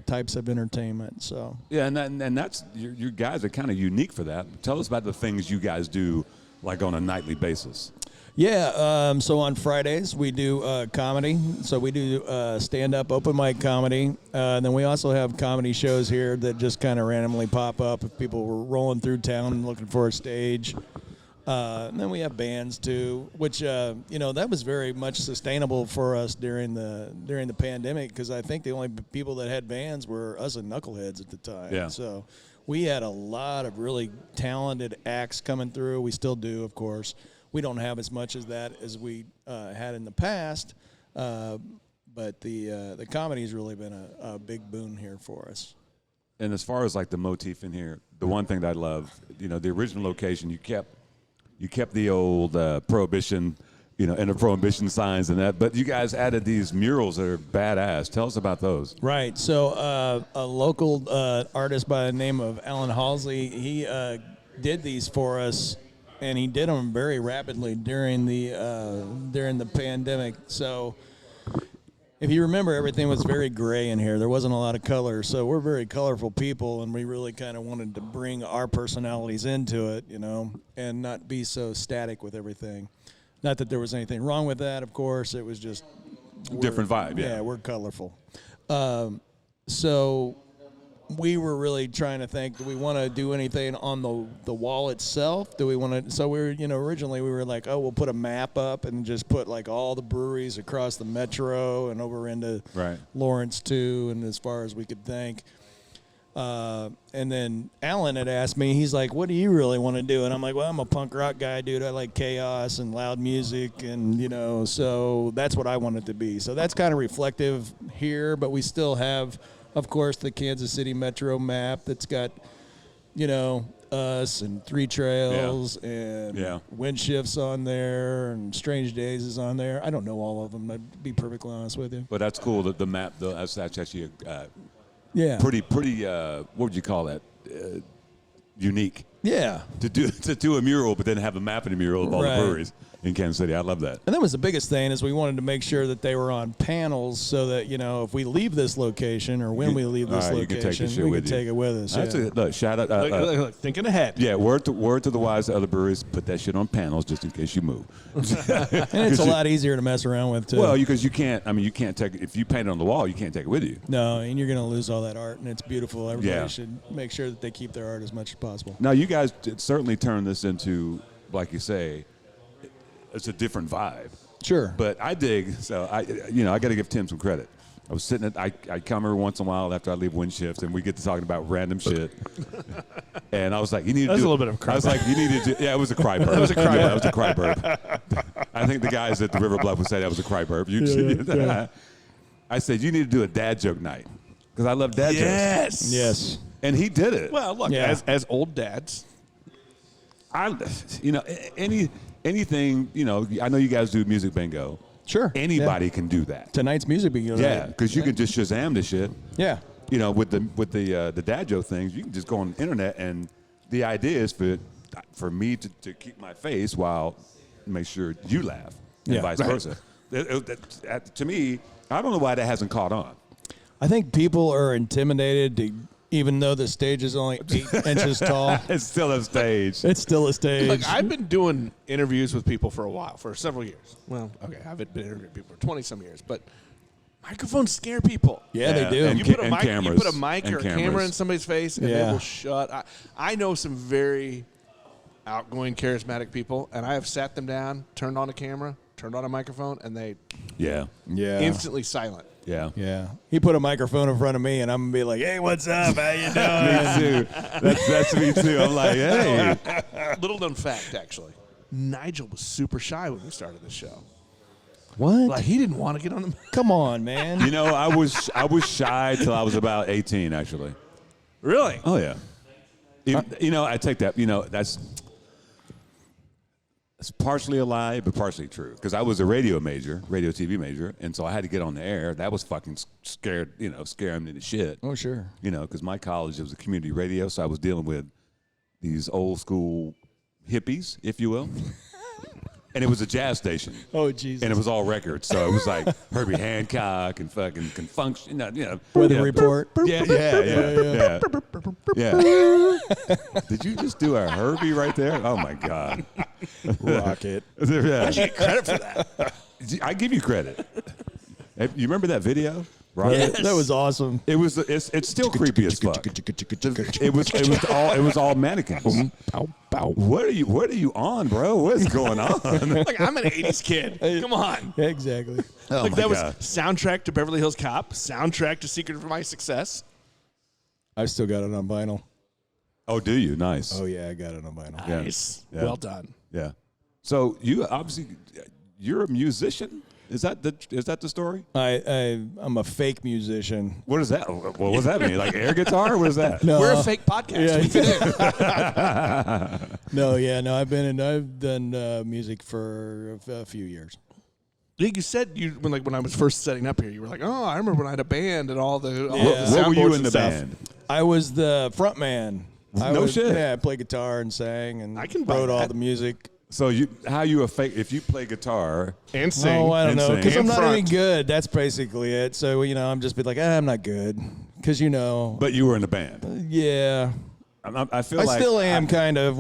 types of entertainment. So Yeah, and that's you guys are kind of unique for that. Tell us about the things you guys do, like on a nightly basis. yeah, so on Fridays we do comedy. So we do stand-up open mic comedy. And then we also have comedy shows here that just kind of randomly pop up if people were rolling through town and looking for a stage. And then we have bands too, which that was very much sustainable for us during the pandemic, because I think the only people that had bands were us and Knuckleheads at the time. Yeah. So we had a lot of really talented acts coming through. We still do, of course. We don't have as much as that as we had in the past, but the comedy's really been a big boon here for us. And as far as like the motif in here, the one thing that I love, the original location, you kept the old prohibition, and the prohibition signs and that, but you guys added these murals that are badass. Tell us about those. Right. So a local artist by the name of Alan Halsey, he did these for us, and he did them very rapidly during the pandemic. So if you remember, everything was very gray in here. There wasn't a lot of color. So we're very colorful people, and we really kind of wanted to bring our personalities into it, and not be so static with everything. Not that there was anything wrong with that, of course. It was just Different vibe, yeah. Yeah, we're colorful. So we were really trying to think, do we want to do anything on the wall itself? Do we want to? So we were, originally we were like, oh, we'll put a map up and just put like all the breweries across the metro and over into Right. Lawrence too, and as far as we could think. And then Alan had asked me, he's like, what do you really want to do? And I'm like, well, I'm a punk rock guy, dude. I like chaos and loud music, and, so that's what I want it to be. So that's kind of reflective here, but we still have, of course, the Kansas City Metro map that's got us and Three Trails and Wind Shifts on there and Strange Days is on there. I don't know all of them. I'd be perfectly honest with you. But that's cool. The map, that's actually Pretty. what would you call that? Unique. Yeah. To do a mural, but then have a map in the mural of all the breweries in Kansas City. I love that. And that was the biggest thing is we wanted to make sure that they were on panels so that, if we leave this location or when we leave this location, we can take it with us. That's look, shout out. Look, thinking ahead. Yeah, word to the wise to other breweries, put that shit on panels just in case you move. And it's a lot easier to mess around with, too. Well, because you can't take it. If you paint it on the wall, you can't take it with you. No, and you're going to lose all that art, and it's beautiful. Everybody should make sure that they keep their art as much as possible. Now, you guys certainly turn this into, like you say, it's a different vibe. Sure. But I dig, so I got to give Tim some credit. I was sitting I come every once in a while after I leave Wind Shift, and we get to talking about random shit. And I was like, you need to do. That's a little bit of a cry. I was like, you need to do. Yeah, it was a cry burp. It was a cry burp. It was a cry burp. I think the guys at the River Bluff would say that was a cry burp. I said, you need to do a dad joke night because I love dad jokes. Yes. And he did it. Well, look, as old dads, anything, I know you guys do music bingo. Sure. Anybody can do that. Tonight's music bingo. Yeah, because you can just Shazam the shit. Yeah. With the dad joke things, you can just go on the internet, and the idea is for me to keep my face while make sure you laugh, and vice versa. To me, I don't know why that hasn't caught on. I think people are intimidated to. Even though the stage is only 8 inches tall. It's still a stage. It's still a stage. Look, I've been doing interviews with people for a while, for several years. Well, okay, I haven't been interviewing people for 20-some years, but microphones scare people. Yeah, they do. You put a mic or a camera in somebody's face, and they will shut. I know some very outgoing, charismatic people, and I have sat them down, turned on a camera, turned on a microphone, and they instantly silent. Yeah. Yeah. He put a microphone in front of me, and I'm going to be like, hey, what's up? How you Me doing? too. That's me too. I'm like, hey. Little known fact, actually. Nigel was super shy when we started this show. What? Like, he didn't want to get on the mic. Come on, man. I was shy till I was about 18, actually. Really? Oh, yeah. I take that. It's partially a lie, but partially true. Because I was a radio TV major, and so I had to get on the air. That was fucking scaring me to shit. Oh, sure. Because my college was a community radio, so I was dealing with these old school hippies, if you will. And it was a jazz station. Oh, Jesus. And it was all records. So it was like Herbie Hancock and fucking Confunction. Weather Report. Yeah. Did you just do a Herbie right there? Oh, my God. Rocket. How'd you get credit for that? I give you credit. You remember that video? Yes. That was awesome. It's still creepy as fuck. It was all mannequins. What are you on, bro? What's going on? Like, I'm an 80s kid. Come on. Exactly. Like, that was soundtrack to Beverly Hills Cop, soundtrack to Secret of My Success. I still got it on vinyl. Oh, do you? Nice. Oh, yeah, I got it on vinyl. Nice. Yeah. Well done. Yeah. So you're a musician? Is that the story? I'm a fake musician. What is that? What does that mean? Like air guitar? What is that? No, we're a fake podcast. No. I've done music for a few years. You said when I was first setting up here, you were like, "Oh, I remember when I had a band and all the What were you in the stuff. band? I was the front man. Shit. Yeah, I played guitar and sang and I can buy wrote all that. the music. So how you a fake? If you play guitar And sing. Oh, I don't and know, sing. because I'm And not front. even good. That's basically it. So I'm just be like, I'm not good, because but you were in the band. Yeah. I feel I like still am kind of.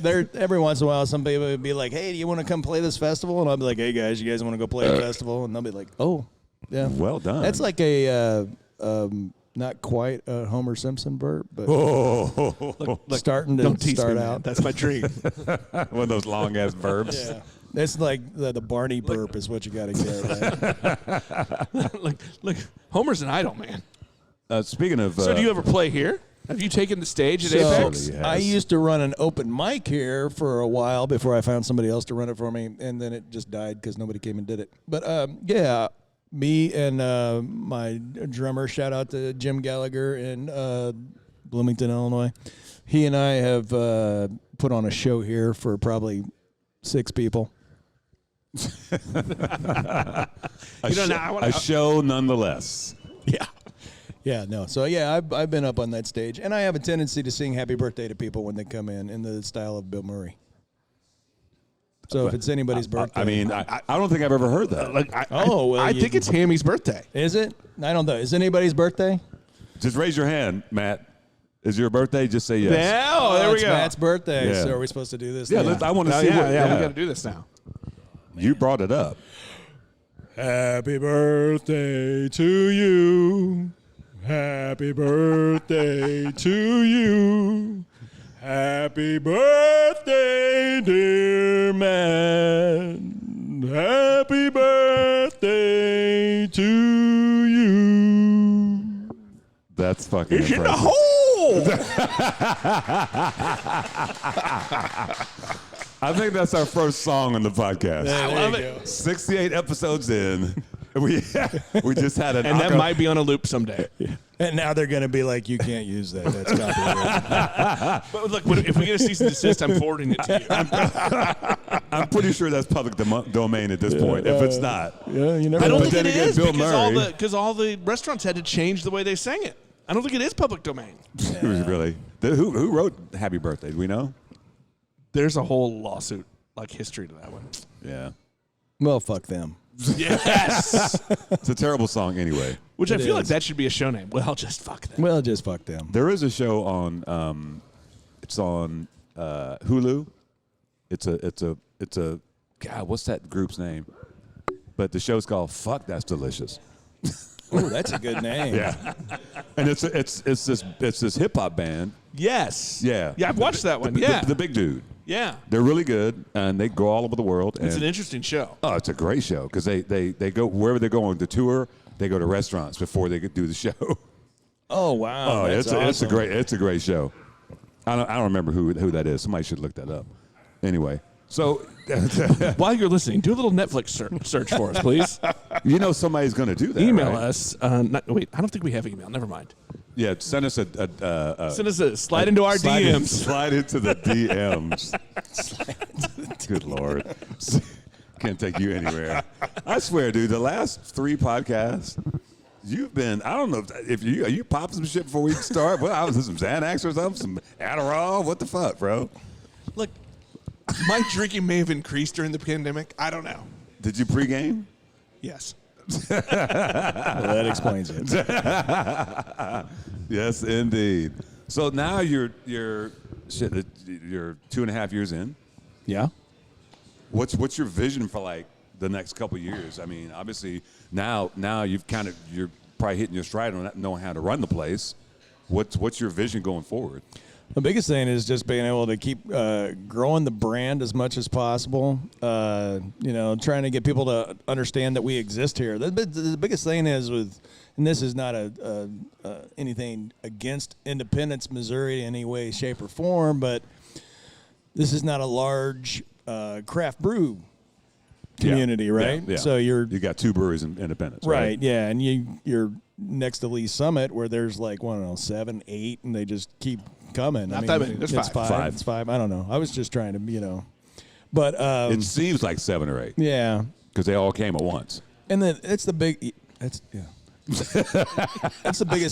There every once in a while, some people would be like, "Hey, do you want to come play this festival?" And I'll be like, "Hey guys, you guys want to go play a festival?" And they'll be like, "Oh, yeah." Well done. That's like a not quite a Homer Simpson burp, but starting to Don't tease start me, man. out. That's my dream. one of those long ass verbs. Yeah. It's like the Barney burp is what you got to get. Right? Look, Homer's an idol, man. Speaking of, So do you ever play here? Have you taken the stage at So, Apex? Yes. I used to run an open mic here for a while before I found somebody else to run it for me, and then it just died because nobody came and did it. But yeah, me and my drummer, shout out to Jim Gallagher, and Bloomington, Illinois. He and I have put on a show here for probably 6 people. A show nonetheless. Yeah. Yeah, no. So, yeah, I've been up on that stage. And I have a tendency to sing happy birthday to people when they come in the style of Bill Murray. So if it's anybody's birthday. I mean, I don't think I've ever heard that. I think it's Hammy's birthday. Is it? I don't know. Is anybody's birthday? Just raise your hand, Matt. Is your birthday? Just say yes. Yeah, there we it's go. Matt's birthday. Yeah. So are we supposed to do this? Yeah, now? I want to see. We what, got to do this now. You brought it up. Happy birthday to you. Happy birthday to you. Happy birthday, dear man. Happy birthday to you. That's fucking It's in the impressive. hole. I think that's our first song on the podcast. I love it. 68 episodes in. We just had an And that might be on a loop someday. And now they're going to be like, you can't use that. That's copyrighted. But look, if we get a cease and desist, I'm forwarding it to you. I'm pretty sure that's public domain at this point. If it's not, Yeah, you never I don't know. think then it again, is Bill because Murray- all the restaurants had to change the way they sang it. I don't think it is public domain. really, who wrote "Happy Birthday"? Do we know? There's a whole lawsuit history to that one. Yeah, Well, fuck them. Yes. it's a terrible song anyway. Which I It feel like is. that should be a show name. Well, just fuck them. Well, just fuck them. There is a show on, it's on Hulu. It's a God, what's that group's name? But the show's called "Fuck That's Delicious." Oh, that's a good name. Yeah, and it's this hip hop band. Yes. Yeah, Yeah, I've watched that one. the big dude. Yeah. They're really good, and they go all over the world. It's and an interesting show. Oh, it's a great show because they go wherever they're going to tour. They go to restaurants before they do the show. Oh, wow. Oh, That's it's a awesome. great show. I don't remember who that is. Somebody should look that up. Anyway, so While you're listening, do a little Netflix search for us, please. you know somebody's going to do that. Email right? us. Wait, I don't think we have email. Never mind. Yeah, send us Send us a slide into our DMs. Slide into the DMs. Good Lord. Can't take you anywhere. I swear, dude, the last 3 podcasts, you've been, I don't know if are you popping some shit before we start? Well, I was some Xanax or something, some Adderall. What the fuck, bro? Look, my drinking may have increased during the pandemic. I don't know. Did you pregame? Yes. Well, that explains it. Yes, indeed. So now you're 2.5 years in. Yeah. What's your vision for like the next couple of years? I mean, obviously now you're probably hitting your stride on knowing how to run the place. What's your vision going forward? The biggest thing is just being able to keep growing the brand as much as possible. Trying to get people to understand that we exist here. The biggest thing is and this is not anything against Independence, Missouri in any way, shape, or form, but this is not a large craft brew community, right? Yeah. So you got 2 breweries in Independence, right? Yeah, and you're next to Lee Summit where there's like 7, 8, and they just keep coming. Not that many. There's it's 5. 5. It's 5. I don't know. I was just trying to, but It seems like 7 or 8 yeah. because they all came at once. And then that's the biggest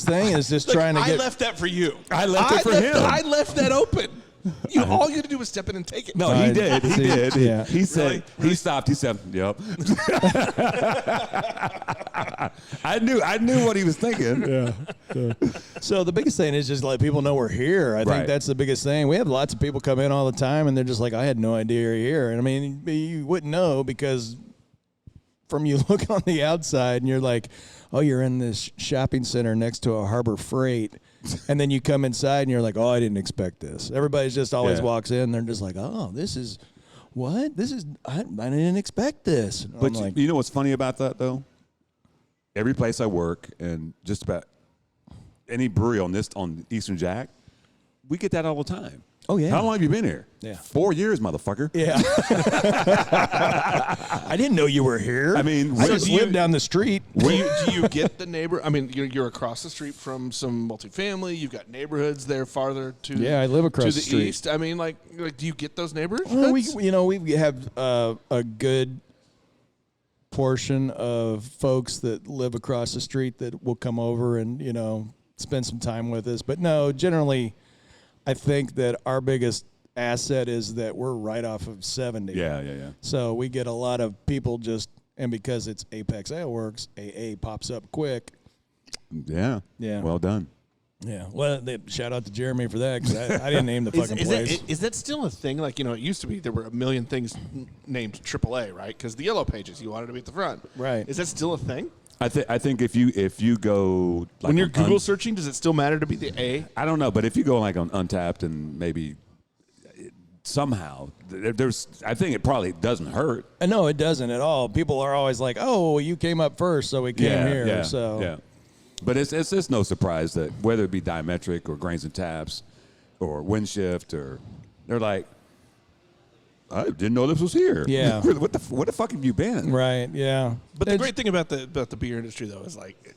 thing is just trying to I get. left that for you. I left it for him. I left that open. All you had to do was step in and take it. No, he did. He See, did. yeah. He said, he stopped. He said, yep. I knew what he was thinking. Yeah. So the biggest thing is just let people know we're here. I Right. think that's the biggest thing. We have lots of people come in all the time, and they're just like, I had no idea you're here. And I mean, you wouldn't know because from you look on the outside, and you're like, oh, you're in this shopping center next to a Harbor Freight. And then you come inside, and you're like, oh, I didn't expect this. Everybody's just always Yeah. walks in, and they're just like, oh, this is what? This is I didn't expect this. And But I'm like, you know what's funny about that, though? Every place I work and just about any brewery on Eastern Jack, we get that all the time. Oh, yeah. How long have you been here? Yeah. 4 years, motherfucker. Yeah. I didn't know you were here. I mean, I just lived down the street. Do you get the neighbor? I mean, you're across the street from some multifamily. You've got neighborhoods there farther to Yeah, I live across to the the street. east. I mean, like, do you get those neighbors? Well, we have a good portion of folks that live across the street that will come over and, spend some time with us. But no, generally, I think that our biggest asset is that we're right off of 70. Yeah. So we get a lot of people and because it's Apex Aleworks, AA pops up quick. Yeah. Yeah. Well done. Yeah. Well, shout out to Jeremy for that because I didn't name the fucking place. Is that still a thing? Like, it used to be there were a million things named AAA, right? Because the yellow pages, you wanted to be at the front. Right. Is that still a thing? I think if you go like When you're Google searching, does it still matter to be the A? I don't know, but if you go like on Untapped and maybe somehow I think it probably doesn't hurt. No, it doesn't at all. People are always like, "Oh, you came up first, so we came here." Yeah, so yeah. But it's no surprise that whether it be diametric or grains and taps or wind shift or they're like, I didn't know this was here. Yeah. what the fuck have you been? Right. Yeah. But the great thing about the beer industry, though, is like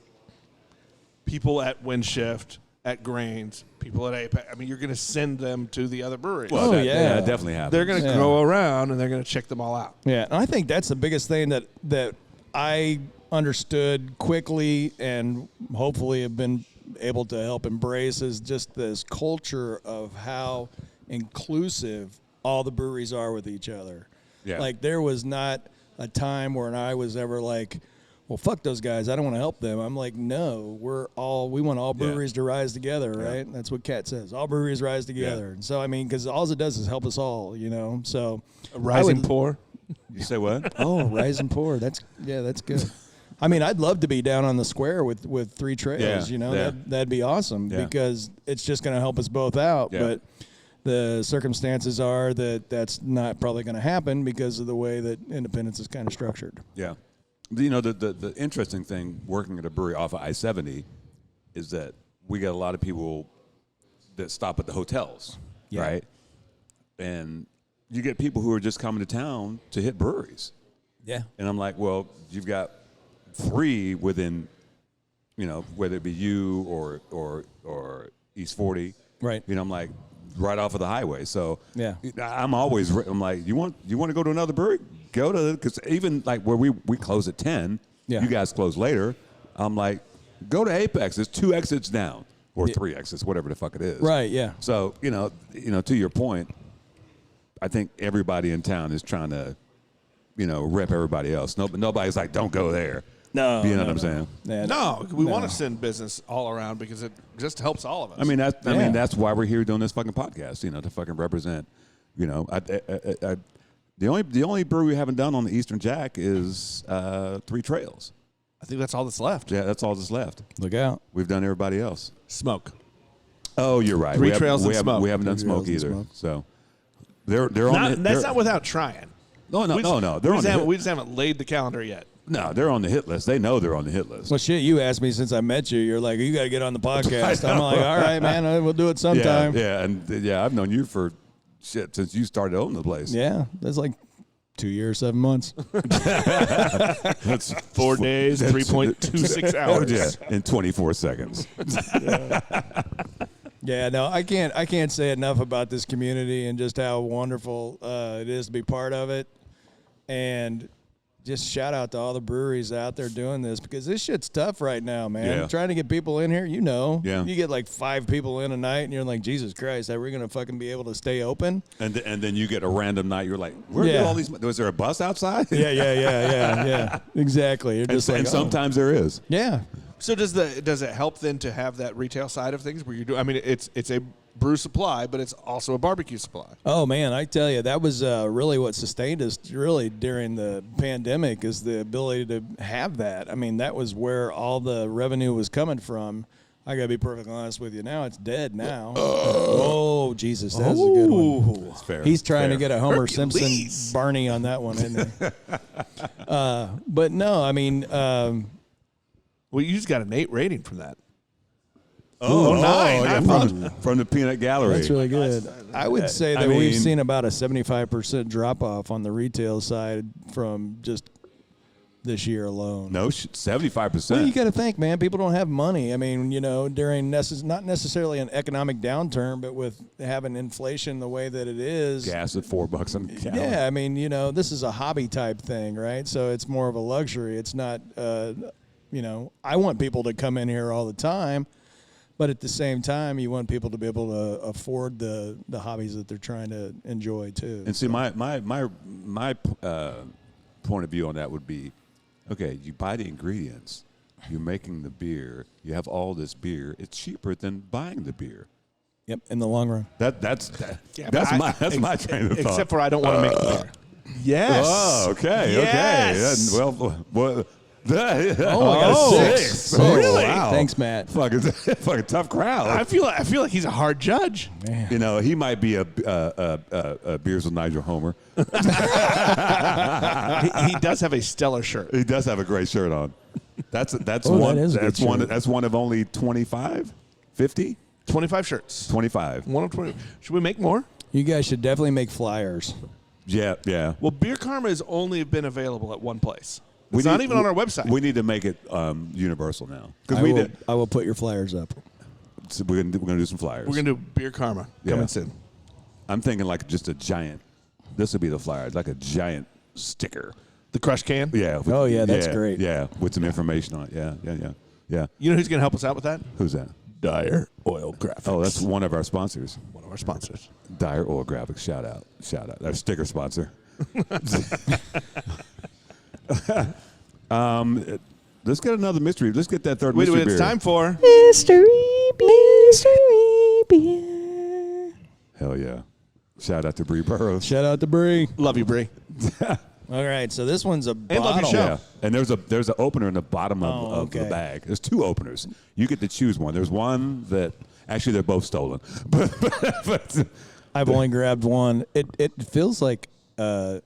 people at Windshift, at Grains, people at Apex. I mean, you're going to send them to the other breweries. Well, Oh, that yeah. definitely happens. They're going to go around and they're going to check them all out. Yeah, and I think that's the biggest thing that I understood quickly and hopefully have been able to help embrace is just this culture of how inclusive all the breweries are with each other. Yeah. Like there was not a time where I was ever like, well, fuck those guys. I don't want to help them. I'm like, no, we want all breweries to rise together, right? That's what Kat says. All breweries rise together. And so, I mean, because all it does is help us all, So Rising Pour. You say what? Oh, rise and pour. That's good. I mean, I'd love to be down on the square with Three Trails. Yeah. That'd be awesome because it's just going to help us both out. Yeah. But the circumstances are that that's not probably going to happen because of the way that Independence is kind of structured. Yeah. The interesting thing working at a brewery off of I-70 is that we get a lot of people that stop at the hotels, right? And you get people who are just coming to town to hit breweries. Yeah. And I'm like, well, you've got 3 within, whether it be you or East 40. Right. I'm like, right off of the highway. So Yeah. I'm like, you want to go to another brewery? Go to, because even like where we close at 10, you guys close later. I'm like, go to Apex. There's 2 exits down or 3 exits, whatever the fuck it is. Right. Yeah. So, to your point, I think everybody in town is trying to, rep everybody else. Nobody's like, don't go there. No. You know what I'm saying? Yeah, No, we want to send business all around because it just helps all of us. I mean, that's why we're here doing this fucking podcast, to fucking represent, the only brewery we haven't done on the Eastern Jack is Three Trails. I think that's all that's left. Yeah, that's all that's left. Look out. We've done everybody else. Smoke. Oh, you're right. Three Trails and Smoke. We haven't done Three Smoke Trails and either. Smoke. So they're on. That's not without trying. No. They're on We just haven't laid the calendar yet. No, they're on the hit list. They know they're on the hit list. Well, shit, you asked me since I met you. You're like, you got to get on the podcast. I'm like, all right, man, we'll do it sometime. Yeah, I've known you for shit since you started owning the place. Yeah, that's like 2 years, 7 months. That's 4 days, 3.26 hours. Yeah, in 24 seconds. Yeah, no, I can't say enough about this community and just how wonderful it is to be part of it. And just shout out to all the breweries out there doing this because this shit's tough right now, man. Yeah. Trying to get people in here, Yeah. you get like 5 people in a night and you're like, Jesus Christ, are we going to fucking be able to stay open? And then you get a random night. You're like, where did all these? Was there a bus outside? Yeah. Exactly. You're just and sometimes there is. Yeah. So does it help then to have that retail side of things where you do? I mean, it's a brew supply, but it's also a barbecue supply. Oh man, I tell you, that was really what sustained us really during the pandemic is the ability to have that. I mean, that was where all the revenue was coming from. I gotta be perfectly honest with you. Now it's dead. Now. Oh Jesus, that's a good one. That's fair. He's trying to Fair. get a Homer Hercules. Simpson Barney on that one, isn't he? But no, I mean. Well, you just got an 8 rating from that. from the peanut gallery. That's really good. I would say that we've seen about a 75% drop off on the retail side from just this year alone. No, 75%. Well, you got to think, man. People don't have money. I mean, during not necessarily an economic downturn, but with having inflation the way that it is, gas at $4 on the gallon. Yeah, I mean, this is a hobby type thing, right? So it's more of a luxury. It's not, I want people to come in here all the time, but at the same time, you want people to be able to afford the hobbies that they're trying to enjoy too. And see, my point of view on that would be, okay, you buy the ingredients, you're making the beer, you have all this beer. It's cheaper than buying the beer. Yep, in the long run. That's my train of thought. Except for I don't want to make beer. Yes. Oh, okay, Yes. okay. Well. I got a 6. Oh, Really? Wow. Thanks, Matt. Fucking tough crowd. I feel like he's a hard judge. Man. He might be a Beers with Nigel Homer. He does have a stellar shirt. He does have a great shirt on. That's Oh, one. that is a That's good one. shirt. That's one of only 25, 50, 25 shirts. 25. One of 20. Should we make more? You guys should definitely make flyers. Yeah, yeah. Well, Beer Karma has only been available at one place. It's not even on our website. We need to make it universal now because I will put your flyers up. So we're gonna do some flyers. We're gonna do Beer Karma coming soon. I'm thinking like just a giant. This would be the flyer, like a giant sticker. The crush can. Yeah. Oh, yeah, that's great. Yeah, with some information on it. Yeah. You know who's gonna help us out with that? Who's that? Dire Oil Graphics. Oh, that's one of our sponsors. one of our sponsors. Dire Oil Graphics. Shout out. Our sticker sponsor. Let's get another mystery. Let's get that third mystery beer. It's time for Mystery beer. Hell yeah. Shout out to Bree Burrows. Shout out to Bree. Love You, Bree. All right, so this one's a bottle. love your show. Yeah. And there's an opener in the bottom of the okay. bag. There's 2 openers. You get to choose one. There's one that actually they're both stolen. But I've only grabbed one. It feels like a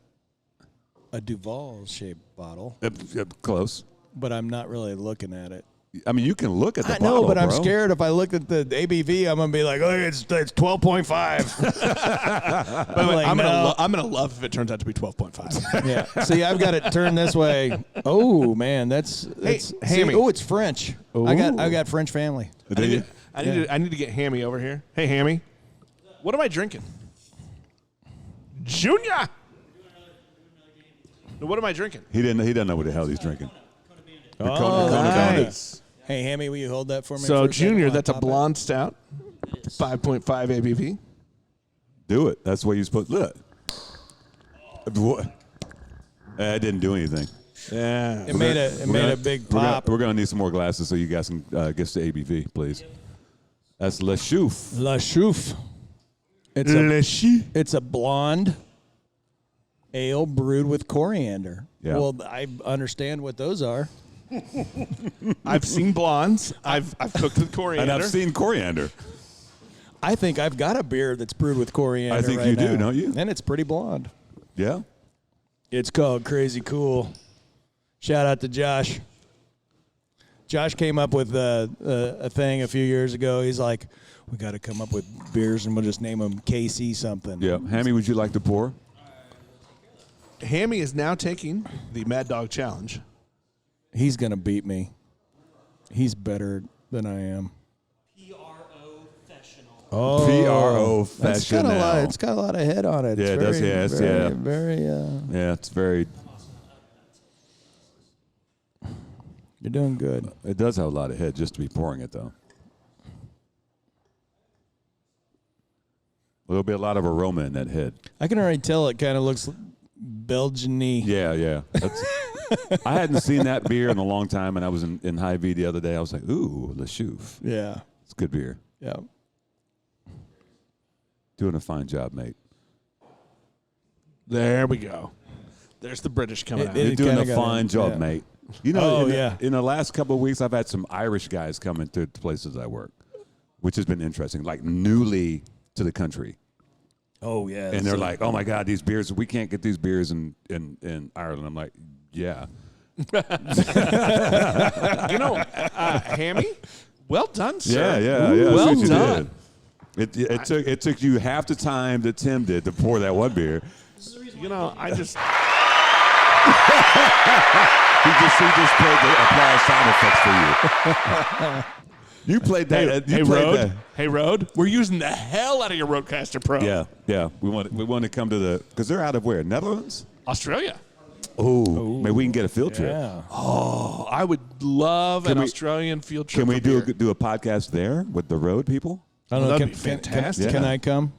Duval shaped bottle, close. but I'm not really looking at it. I mean, you can look at the I bottle, know, but I'm bro. scared if I look at the ABV, I'm gonna be like, oh, it's 12.5. By the way, like, I'm no. gonna love if it turns out to be 12.5. Yeah. See, I've got it turned this way. Oh man, that's Hammy. Oh, it's French. I got French family. I need to get Hammy over here. Hey, Hammy, what am I drinking? Junior. No, what am I drinking? He doesn't know what the hell he's drinking. Oh, nice. Hey, Hammy, will you hold that for me? So, for a second Junior, while I that's a pop it? blonde stout, 5.5 ABV. Do it. That's the way you're supposed to look. What? It didn't do anything. Yeah. It made a big pop. We're gonna need some more glasses so you guys can guess the ABV, please. That's La Chouffe. La Chouffe. It's a blonde ale brewed with coriander. Yeah. Well, I understand what those are. I've seen blondes. I've cooked with coriander. And I've seen coriander. I think I've got a beer that's brewed with coriander. I think right you do, now. don't you? And it's pretty blonde. Yeah. It's called Crazy Cool. Shout out to Josh. Josh came up with a thing a few years ago. He's like, we got to come up with beers and we'll just name them KC something. Yeah. Hammy, would you like to pour? Hammy is now taking the Mad Dog Challenge. He's going to beat me. He's better than I am. Oh, P-R-O-fessional. It's got a lot of head on it. Yeah, it does, yeah, it's- very, yeah. Very, Yeah, it's very. you're doing good. It does have a lot of head just to be pouring it, though. There'll be a lot of aroma in that head. I can already tell it kind of looks Belgian-y. Yeah. I hadn't seen that beer in a long time, and I was in Hy-Vee the other day. I was like, ooh, La Chouffe. Yeah. It's good beer. Yeah. Doing a fine job, mate. There we go. There's the British coming out. You're doing kinda a got fine it, job, yeah. mate. You know, Oh, in the last couple of weeks, I've had some Irish guys coming to the places I work, which has been interesting, like newly to the country. Oh, yeah. And they're like, oh, my God, these beers, we can't get these beers in Ireland. I'm like, yeah. You know, Hammy, Well done, sir. Yeah. Well That's what you done. did. It took you half the time that Tim did to pour that one beer. You know, I just He just played the applause sound effects for you. You played that. hey, you played Road. that. Hey, Road. We're using the hell out of your Roadcaster Pro. Yeah. We want to come to the because they're out of where? Netherlands. Australia. Oh, maybe we can get a field trip. Yeah. Oh, I would love an we- Australian field trip. Can we for do beer. a podcast there with the road people? I don't know. That'd be fantastic. Can I come?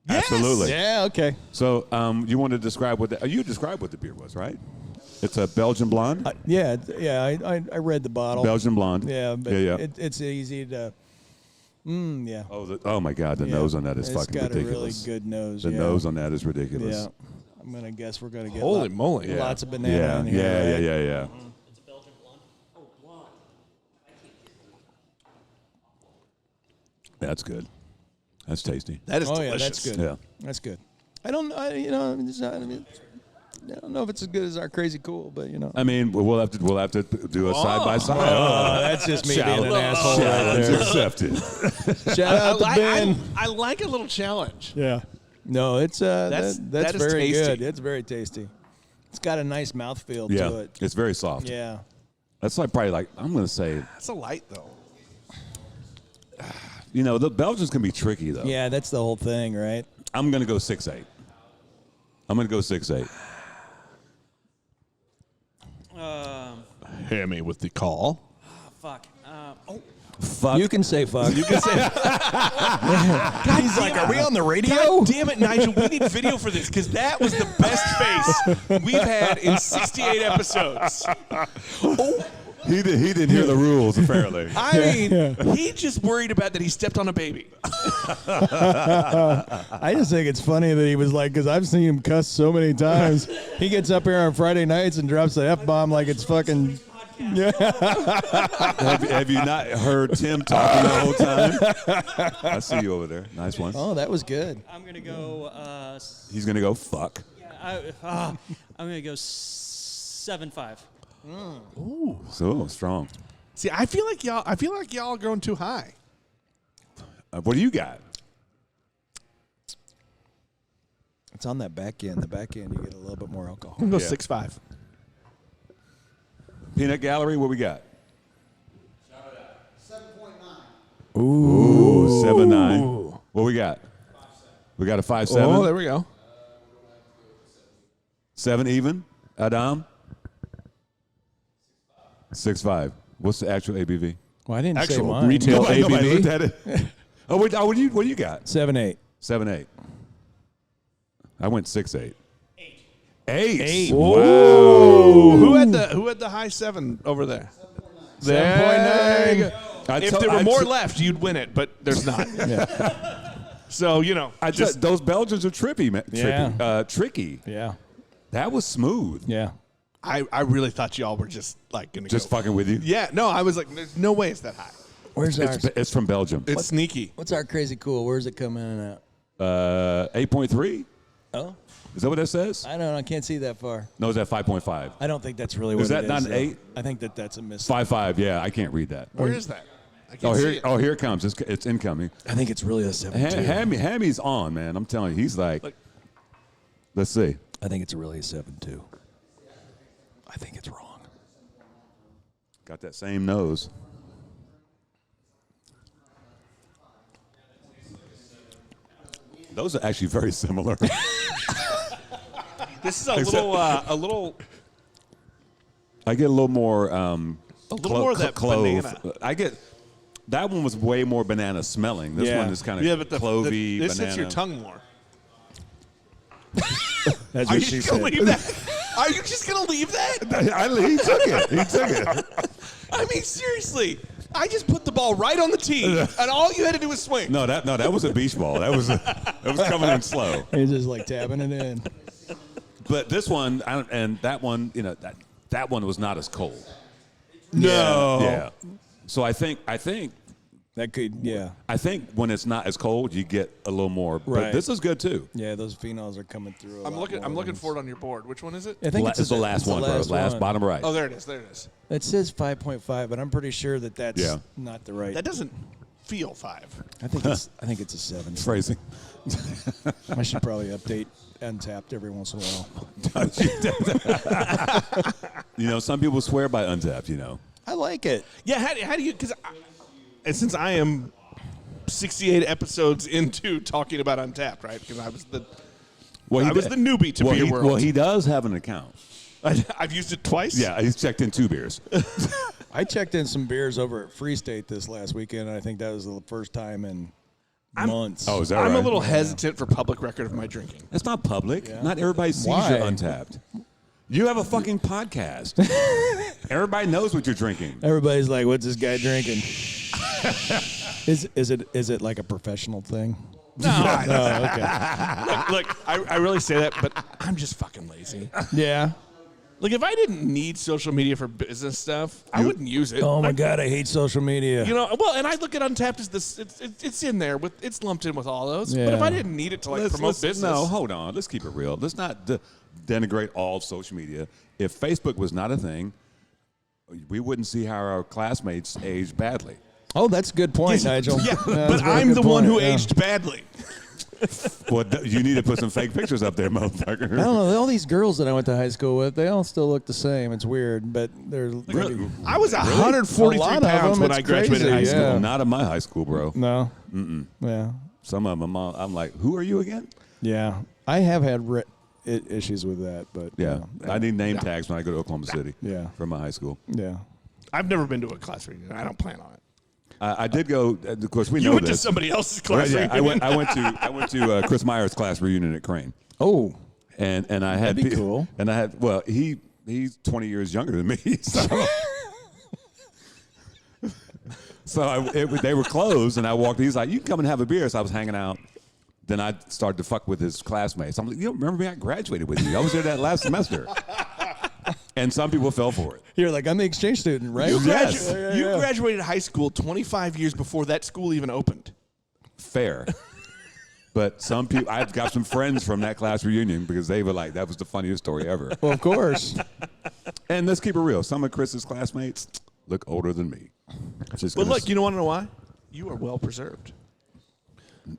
Yes. Absolutely. Yeah. Okay. So you want to describe you described what the beer was, right? It's a Belgian blonde. I read the bottle. Belgian blonde. Yeah, but yeah. it's easy to. Yeah. Oh my God, the Yeah. nose on that is It's fucking got ridiculous. a really good nose. The yeah. nose on that is ridiculous. Yeah. I'm gonna guess we're gonna get Holy moly. Yeah. lots of banana in here. right? Yeah. It's a Belgian blonde. Oh, blonde. That's good. That's tasty. That is Oh delicious. yeah, that's good. Yeah. That's good. I don't know if it's as good as our Crazy Cool, but I mean, we'll have to do a side by side. Oh, that's just me being an asshole right there. Accepted. Shout out to Ben. I like a little challenge. Yeah. No, it's that's that is very tasty. good. It's very tasty. It's got a nice mouthfeel to Yeah, it. it's very soft. Yeah. That's probably I'm going to say, That's a light though. the Belgians can be tricky though. Yeah, that's the whole thing, right? I'm going to go 6.8. I'm going to go 6.8. Hammy with the call. Fuck. Fuck. You can say fuck. You can say. He's like, are we on the radio? God damn it, Nigel. We need video for this because that was the best face we've had in 68 episodes. He didn't hear the rules apparently. I mean, he just worried about that he stepped on a baby. I just think it's funny that he was like, because I've seen him cuss so many times. He gets up here on Friday nights and drops the F-bomb like it's fucking. Yeah. have you not heard Tim talking the whole time? I see you over there. Nice one. Oh, that was good. I'm going to go. He's gonna go fuck. I'm going to go 7.5. So strong. See, I feel like y'all are going too high. What do you got? It's on that back end. The back end, you get a little bit more alcohol. I'm going to Yeah. go 6.5. Peanut Gallery. What we got? 7.9. Ooh, 7.9. What we got? We got a 5.7. Oh, there we go. 7 even. Adam. 6.5. What's the actual ABV? Well, I didn't say Actual mine. retail Nobody ABV. looked at it. What do you got? 7.8. 7.8. I went 6.8. 8. Whoa. Who had the high 7 over there? 7.9. If there were more left, you'd win it, but there's not. So, Those Belgians are trippy, man. Yeah. Tricky. Yeah. That was smooth. Yeah. I really thought y'all were just like going to Just go. fucking with you. Yeah, no, I was like, there's no way it's that high. Where's ours? It's from Belgium. It's sneaky. What's our Crazy Cool? Where's it coming in at? 8.3. Oh, Is that what that says? I don't know. I can't see that far. No, is that 5.5? I don't think that's really what Is that it not is. an though. 8? I think that's a miss. 5.5. Yeah, I can't read that. Where is that? I can't Oh, see here! it. Oh, here it comes. It's incoming. I think it's really a 7.2. Hammy's on, man. I'm telling you, he's like. Let's see. I think it's really a 7.2. I think it's wrong. Got that same nose. Those are actually very similar. This is a little. I get a little more. more of that clove. banana. I get. That one was way more banana smelling. This one is kind of but clovey this banana. hits your tongue more. That's Are what you she just gonna said. leave that? Are you just gonna leave that? He took it. He took it. I mean, seriously. I just put the ball right on the tee, and all you had to do was swing. No, that was a beach ball. That was coming in slow. He's just like tapping it in. But this one and that one, that one was not as cold. No. Yeah. So I think That could, yeah. I think when it's not as cold, you get a little more. But Right. this is good too. Yeah, those phenols are coming through. I'm looking for it on your board. Which one is it? I think It's the last one, bro. Last bottom right. Oh, there it is. There it is. It says 5.5, but I'm pretty sure that that's not the right. That doesn't feel 5. I think it's a 7. Phrasing. I should probably update Untapped every once in a while. Some people swear by Untapped. I like it. Yeah. How do you? Because since I am 68 episodes into talking about Untapped, right? Because I was the newbie to Beer World. Well, he does have an account. I've used it twice. Yeah, he's checked in 2 beers. I checked in some beers over at Free State this last weekend, and I think that was the first time in months. Oh, is that I'm right? a little hesitant for public record of my drinking. That's not public. Yeah. Not everybody sees Why? your Untapped. You have a fucking podcast. Everybody knows what you're drinking. Everybody's like, "What's this guy drinking?" Is it like a professional thing? No, Oh, okay. look, I really say that, but I'm just fucking lazy. Yeah. Like, if I didn't need social media for business stuff, I wouldn't use it. Oh my God, I hate social media. And I look at Untapped as this. It's in there it's lumped in with all those. But if Yeah. I didn't need it to promote business, No, hold on. Let's keep it real. Let's not denigrate all of social media. If Facebook was not a thing, we wouldn't see how our classmates aged badly. Oh, that's a good point, Nigel. Yeah, That's but a very I'm good the one point, who yeah. aged badly. Well, you need to put some fake pictures up there, motherfucker. I don't know. All these girls that I went to high school with, they all still look the same. It's weird, but they're Really? I was 143 A lot of pounds them, when it's I graduated crazy, high school. yeah. Not in my high school, bro. No. Yeah. Some of them, I'm like, who are you again? Yeah. I have had issues with that, but Yeah. I need name tags when I go to Oklahoma City. Yeah. From my high school. Yeah. I've never been to a class reunion. I don't plan on it. I did go. Of course, we You know went this. to somebody else's class Right, yeah, reunion. I went to Chris Meyer's class reunion at Crane, Oh. and I had That'd be cool. And I had he's 20 years younger than me, so they were closed, and I walked. He's like, "You can come and have a beer." So I was hanging out. Then I started to fuck with his classmates. I'm like, "You don't remember me? I graduated with you. I was there that last semester." And some people fell for it. You're like, I'm the exchange student, right? You, Yes. you graduated high school 25 years before that school even opened. Fair. But some people, I've got some friends from that class reunion because they were like, that was the funniest story ever. Well, of course. And let's keep it real. Some of Chris's classmates look older than me. Just But gonna look, you want to know why? You are well preserved.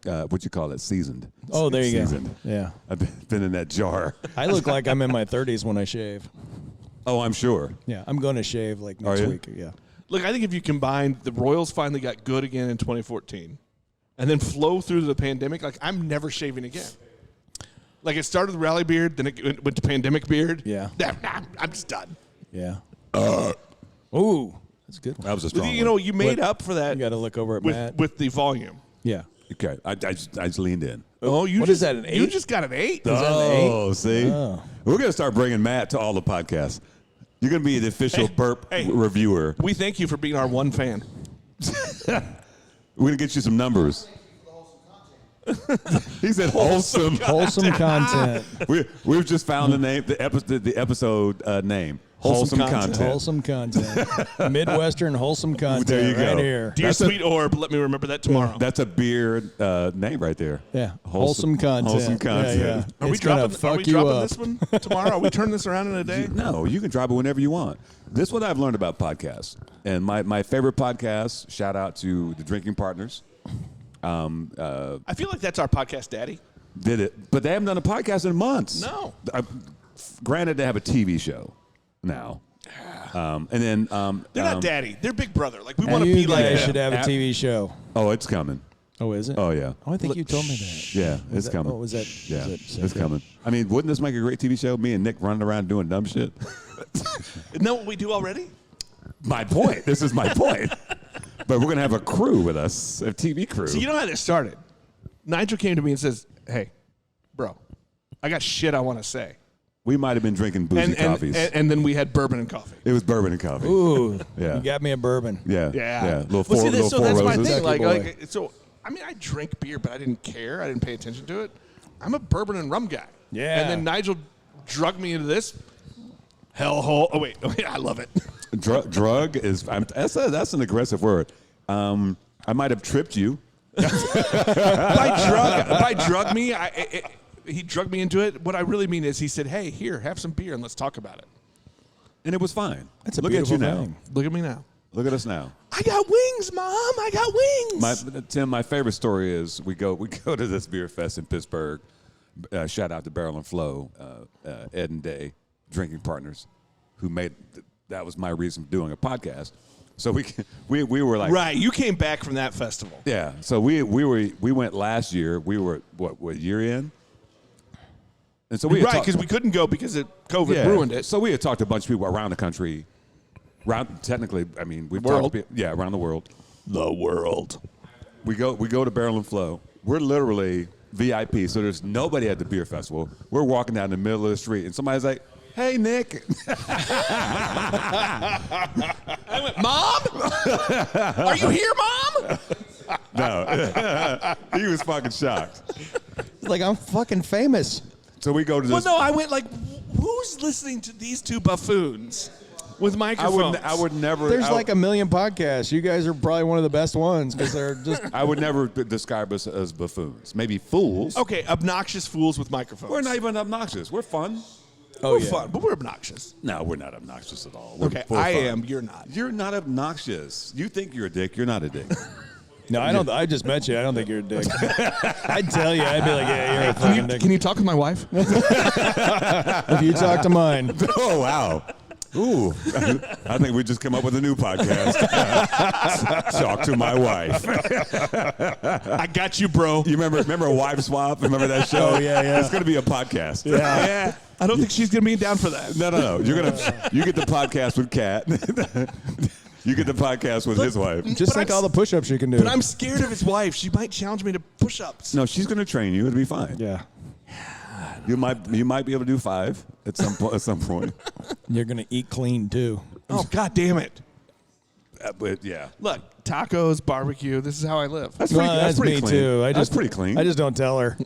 what you call it? Seasoned. Oh, there you Seasoned. go. Yeah. I've been in that jar. I look like I'm in my 30s when I shave. Oh, I'm sure. Yeah. I'm going to shave like next Are you? week. Yeah. Look, I think if you combine the Royals finally got good again in 2014 and then flow through the pandemic, like I'm never shaving again. Like it started with rally beard, then it went to pandemic beard. Yeah. I'm just done. Yeah. Ooh. That's a good one. That was a strong You know, one. you made up for that You got to look over at Matt. with the volume. Yeah. Okay. I just leaned in. Oh, you What just, is that, an You 8? just got an 8. that an 8? Oh, see? Oh. We're going to start bringing Matt to all the podcasts. You're going to be the official burp reviewer. We thank you for being our one fan. We're going to get you some numbers. He said wholesome. Wholesome content. We've just found the episode name. Wholesome content. Wholesome content. Midwestern wholesome content. There you go. Right here. Dear Sweet Orb, let me remember that tomorrow. That's a beer name right there. Yeah. Wholesome content. Wholesome content. Yeah, yeah. Are we It's gonna dropping, fuck you up. this one tomorrow? Are we turning this around in a day? No, you can drop it whenever you want. This is what I've learned about podcasts. And my favorite podcast, shout out to the Drinking Partners. I feel like that's our podcast daddy. Did it. But they haven't done a podcast in months. No. Granted, they have a TV show now. And then They're not daddy. They're big brother. Like we want to You be like guys them. should have a TV show. Oh, it's coming. Oh, is it? Oh, yeah. Oh, I think you told me that. Yeah, it's that- coming. oh, was that- Yeah, was that it's good? coming. I mean, wouldn't this make a great TV show? Me and Nick running around doing dumb shit? Isn't that what we do already? My point. This is my point. But we're going to have a crew with us, a TV crew. So you know how this started? Nigel came to me and says, "Hey, bro, I got shit I want to say." We might have been drinking boozy coffees. And then we had bourbon and coffee. It was bourbon and coffee. Ooh. Yeah. You got me a bourbon. Yeah. Yeah. Yeah. Little Well, four, see, little so four that's my roses. thing. Lucky Like, boy. so I mean, I drink beer, but I didn't care. I didn't pay attention to it. I'm a bourbon and rum guy. Yeah. And then Nigel drugged me into this hellhole. Oh wait, I love it. Drug is, that's an aggressive word. I I might have tripped you. By drug me, he drugged me into it. What I really mean is he said, hey, here, have some beer and let's talk about it. And it was fine. That's a Look at you beautiful now. thing. Look at me now. Look at us now. I got wings, Mom. I got wings. Tim, my favorite story is we go to this beer fest in Pittsburgh. Shout out to Barrel and Flow, Ed and Day, drinking partners, who made that was my reason for doing a podcast. So we were like, right. You came back from that festival. yeah. So we went last year. We were what year in? And so we Right, because we couldn't go because COVID ruined it. So we had talked to a bunch of people around the country. Technically, I mean, we've talked to people, around the world. The world. We go to Barrel and Flow. We're literally VIP, so there's nobody at the beer festival. We're walking down the middle of the street, and somebody's like, "Hey, Nick." I went, Mom? Are you here, Mom? No, he was fucking shocked. Like, I'm fucking famous. So we go to this. Well, no, I went like, who's listening to these two buffoons with microphones? I would never. There's like a million podcasts. You guys are probably one of the best ones because they're just. I would never describe us as buffoons. Maybe fools. Okay, obnoxious fools with microphones. We're not even obnoxious. We're fun. We're fun, but we're obnoxious. No, we're not obnoxious at all. We're Okay, full of I fun. am. You're not. You're not obnoxious. You think you're a dick. You're not a dick. No, I don't. I just met you. I don't think you're a dick. I'd tell you. I'd be like, yeah, you're a fucking dick. Can you talk with my wife? If you talk to mine. Oh, wow. Ooh, I think we just came up with a new podcast. Talk to my wife. I got you, bro. You remember a wife swap? Remember that show? Oh, yeah. It's going to be a podcast. Yeah. I don't think she's gonna be down for that. No. You get the podcast with Kat. You get the podcast with his wife. Just think all the push-ups you can do. But I'm scared of his wife. She might challenge me to push-ups. No, she's going to train you. It'll be fine. Yeah. You might be able to do 5 at some point. You're gonna eat clean too. Oh, God damn it. But yeah. Look, tacos, barbecue. This is how I live. That's pretty, Well, that's pretty me clean. too. That's pretty clean. I just don't tell her.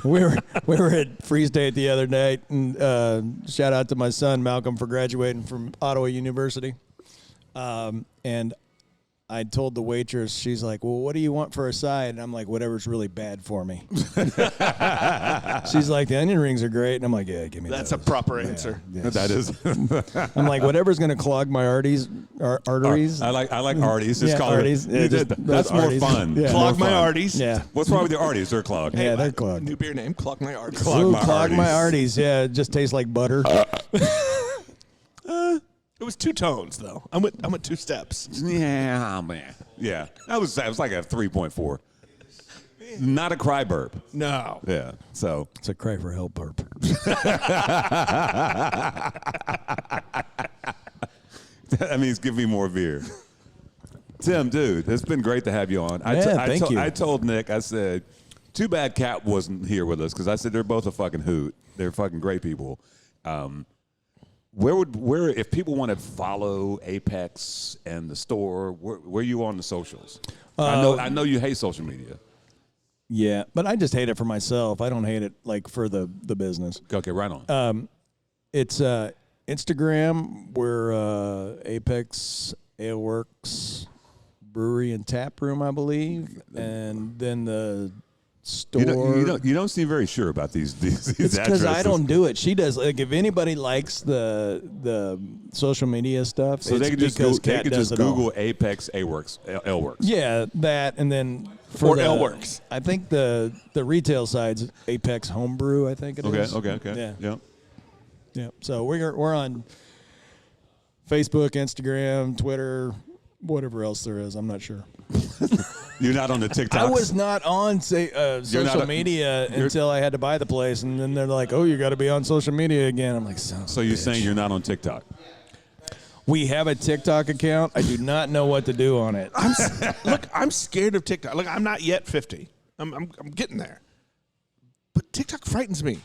we were at Freeze Date the other night, and shout out to my son Malcolm for graduating from Ottawa University. And I told the waitress, she's like, "Well, what do you want for a side?" And I'm like, "Whatever's really bad for me." She's like, "The onion rings are great," and I'm like, "Yeah, give me That's those." a proper answer. Yes. That is. I'm like, "Whatever's gonna clog my arteries." I like arties. Just Yeah, call arties. it. Yeah, just That's those more arties. fun. Yeah. Clog More my fun. arties. Yeah. What's wrong with your arties? They're clogged. Yeah, they're clogged. New beer name, Clog My Arties. Clog my Clog my arties. arties. Yeah, it just tastes like butter. It was 2 tones though. I went 2 steps. Yeah, man. Yeah, that was like a 3.4. Not a cry burp. No. Yeah. So It's a cry for help burp. that means give me more beer. Tim, dude, it's been great to have you on. Thank you. I told Nick, I said, too bad Kat wasn't here with us because I said they're both a fucking hoot. They're fucking great people. Where if people want to follow Apex and the store, where are you on the socials? I know you hate social media. Yeah, but I just hate it for myself. I don't hate it like for the business. Okay, right on. It's Instagram. We're Apex Aleworks Brewery and Tap Room, I believe, and then the store. You don't seem very sure about these It's because I addresses. don't do it. She does. Like, if anybody likes the social media stuff, So it's they could just because they Kat could does just it all. Google Apex Aleworks. Yeah, that, and then Or the Aleworks. I think the retail side's Apex Homebrew. I think it is. Okay. Yeah. Yeah. So we're on Facebook, Instagram, Twitter, whatever else there is. I'm not sure. You're not on the TikTok. I was not on social media until I had to buy the place, and then they're like, "Oh, you got to be on social media again." I'm like, So you're saying you're not on TikTok? we have a TikTok account. I do not know what to do on it. I'm scared of TikTok. Look, I'm not yet 50. I'm getting there. But TikTok frightens me.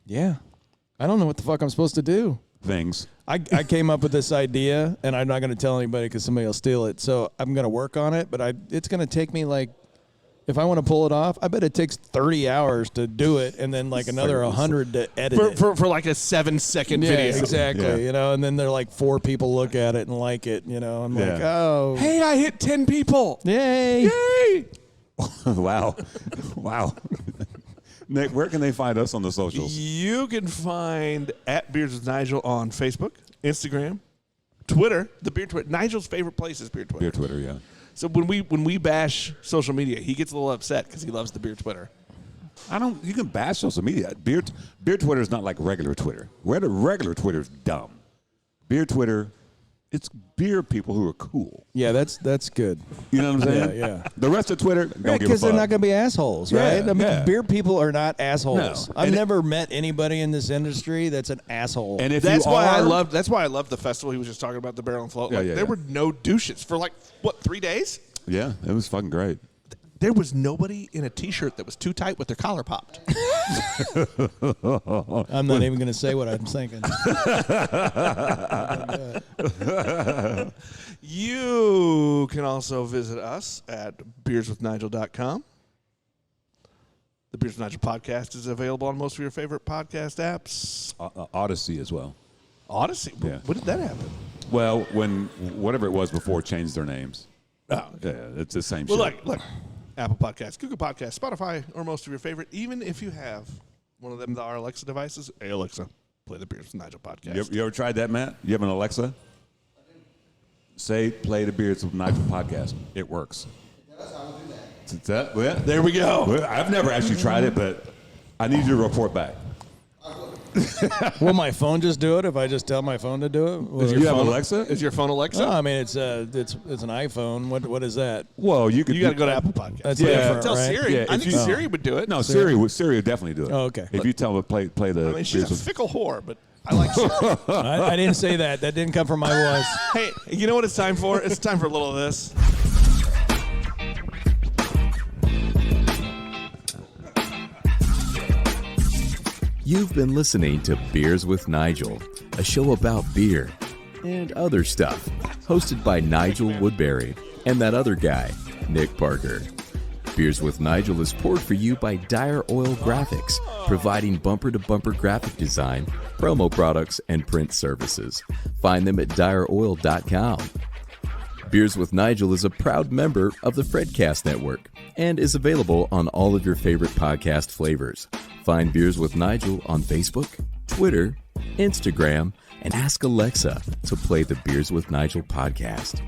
Yeah, I don't know what the fuck I'm supposed to do. Things. I came up with this idea, and I'm not going to tell anybody because somebody will steal it. So I'm going to work on it, but it's going to take me like If I want to pull it off, I bet it takes 30 hours to do it, and then like another 100 to edit it. For like a 7-second Yeah, video. exactly. Yeah. You know, and then they're like 4 people look at it and like it. You know, I'm like, oh, Hey, I hit 10 people. yay! Yay! Wow. Wow. Nick, where can they find us on the socials? You can find at Beers with Nigel on Facebook, Instagram, Twitter. The beer Twitter. Nigel's favorite place is beer Twitter. Beer Twitter, yeah. So when we bash social media, he gets a little upset because he loves the beer Twitter. You can bash social media. Beer Twitter is not like regular Twitter. Regular Twitter is dumb. Beer Twitter, it's beer people who are cool. Yeah, that's good. You know what I'm saying? Yeah. The rest of Twitter, don't give a Because fuck. they're not going to be assholes, right? Yeah, I mean, yeah. beer people are not assholes. No. I've And never met anybody in this industry that's an asshole. And if That's you why I are- loved. That's why I loved the festival. He was just talking about the Barrel and Float. Yeah, Like, yeah, there yeah. were no douches for 3 days. Yeah, it was fucking great. There was nobody in a T-shirt that was too tight with their collar popped. I'm not even going to say what I'm thinking. You can also visit us at beerswithnigel.com. The Beers with Nigel podcast is available on most of your favorite podcast apps. Odyssey as well. Odyssey. Yeah. When did that happen? Well, when whatever it was before changed their names. Oh, Yeah, it's the same well, shit. look. Apple Podcasts, Google Podcasts, Spotify, or most of your favorite. Even if you have one of them, our Alexa devices. Hey, Alexa, play the Beers with Nigel podcast. You ever tried that, Matt? You have an Alexa? Say, play the Beers with Nigel podcast. It works. Well, There we go. well, I've never actually tried it, but I need you to report back. Will my phone just do it if I just tell my phone to do it? Do you have Alexa? Is your phone Alexa? No, I mean it's an iPhone. What is that? Well, you could. You got to go to Apple Podcasts. That's Yeah. different, Tell right? Siri. Yeah, I if think you- Siri would do it. No, Siri would definitely do it. Oh, okay. If you tell her play the. I mean, she's Beers a with- fickle whore, but I like Siri. I didn't say that. That didn't come from my voice. Hey, you know what it's time for? It's time for a little of this. You've been listening to Beers with Nigel, a show about beer and other stuff, hosted by Nigel Woodbury and that other guy, Nick Parker. Beers with Nigel is poured for you by Dire Oil Graphics, providing bumper-to-bumper graphic design, promo products, and print services. Find them at direoil.com. Beers with Nigel is a proud member of the Fredcast Network and is available on all of your favorite podcast flavors. Find Beers with Nigel on Facebook, Twitter, Instagram, and ask Alexa to play the Beers with Nigel podcast.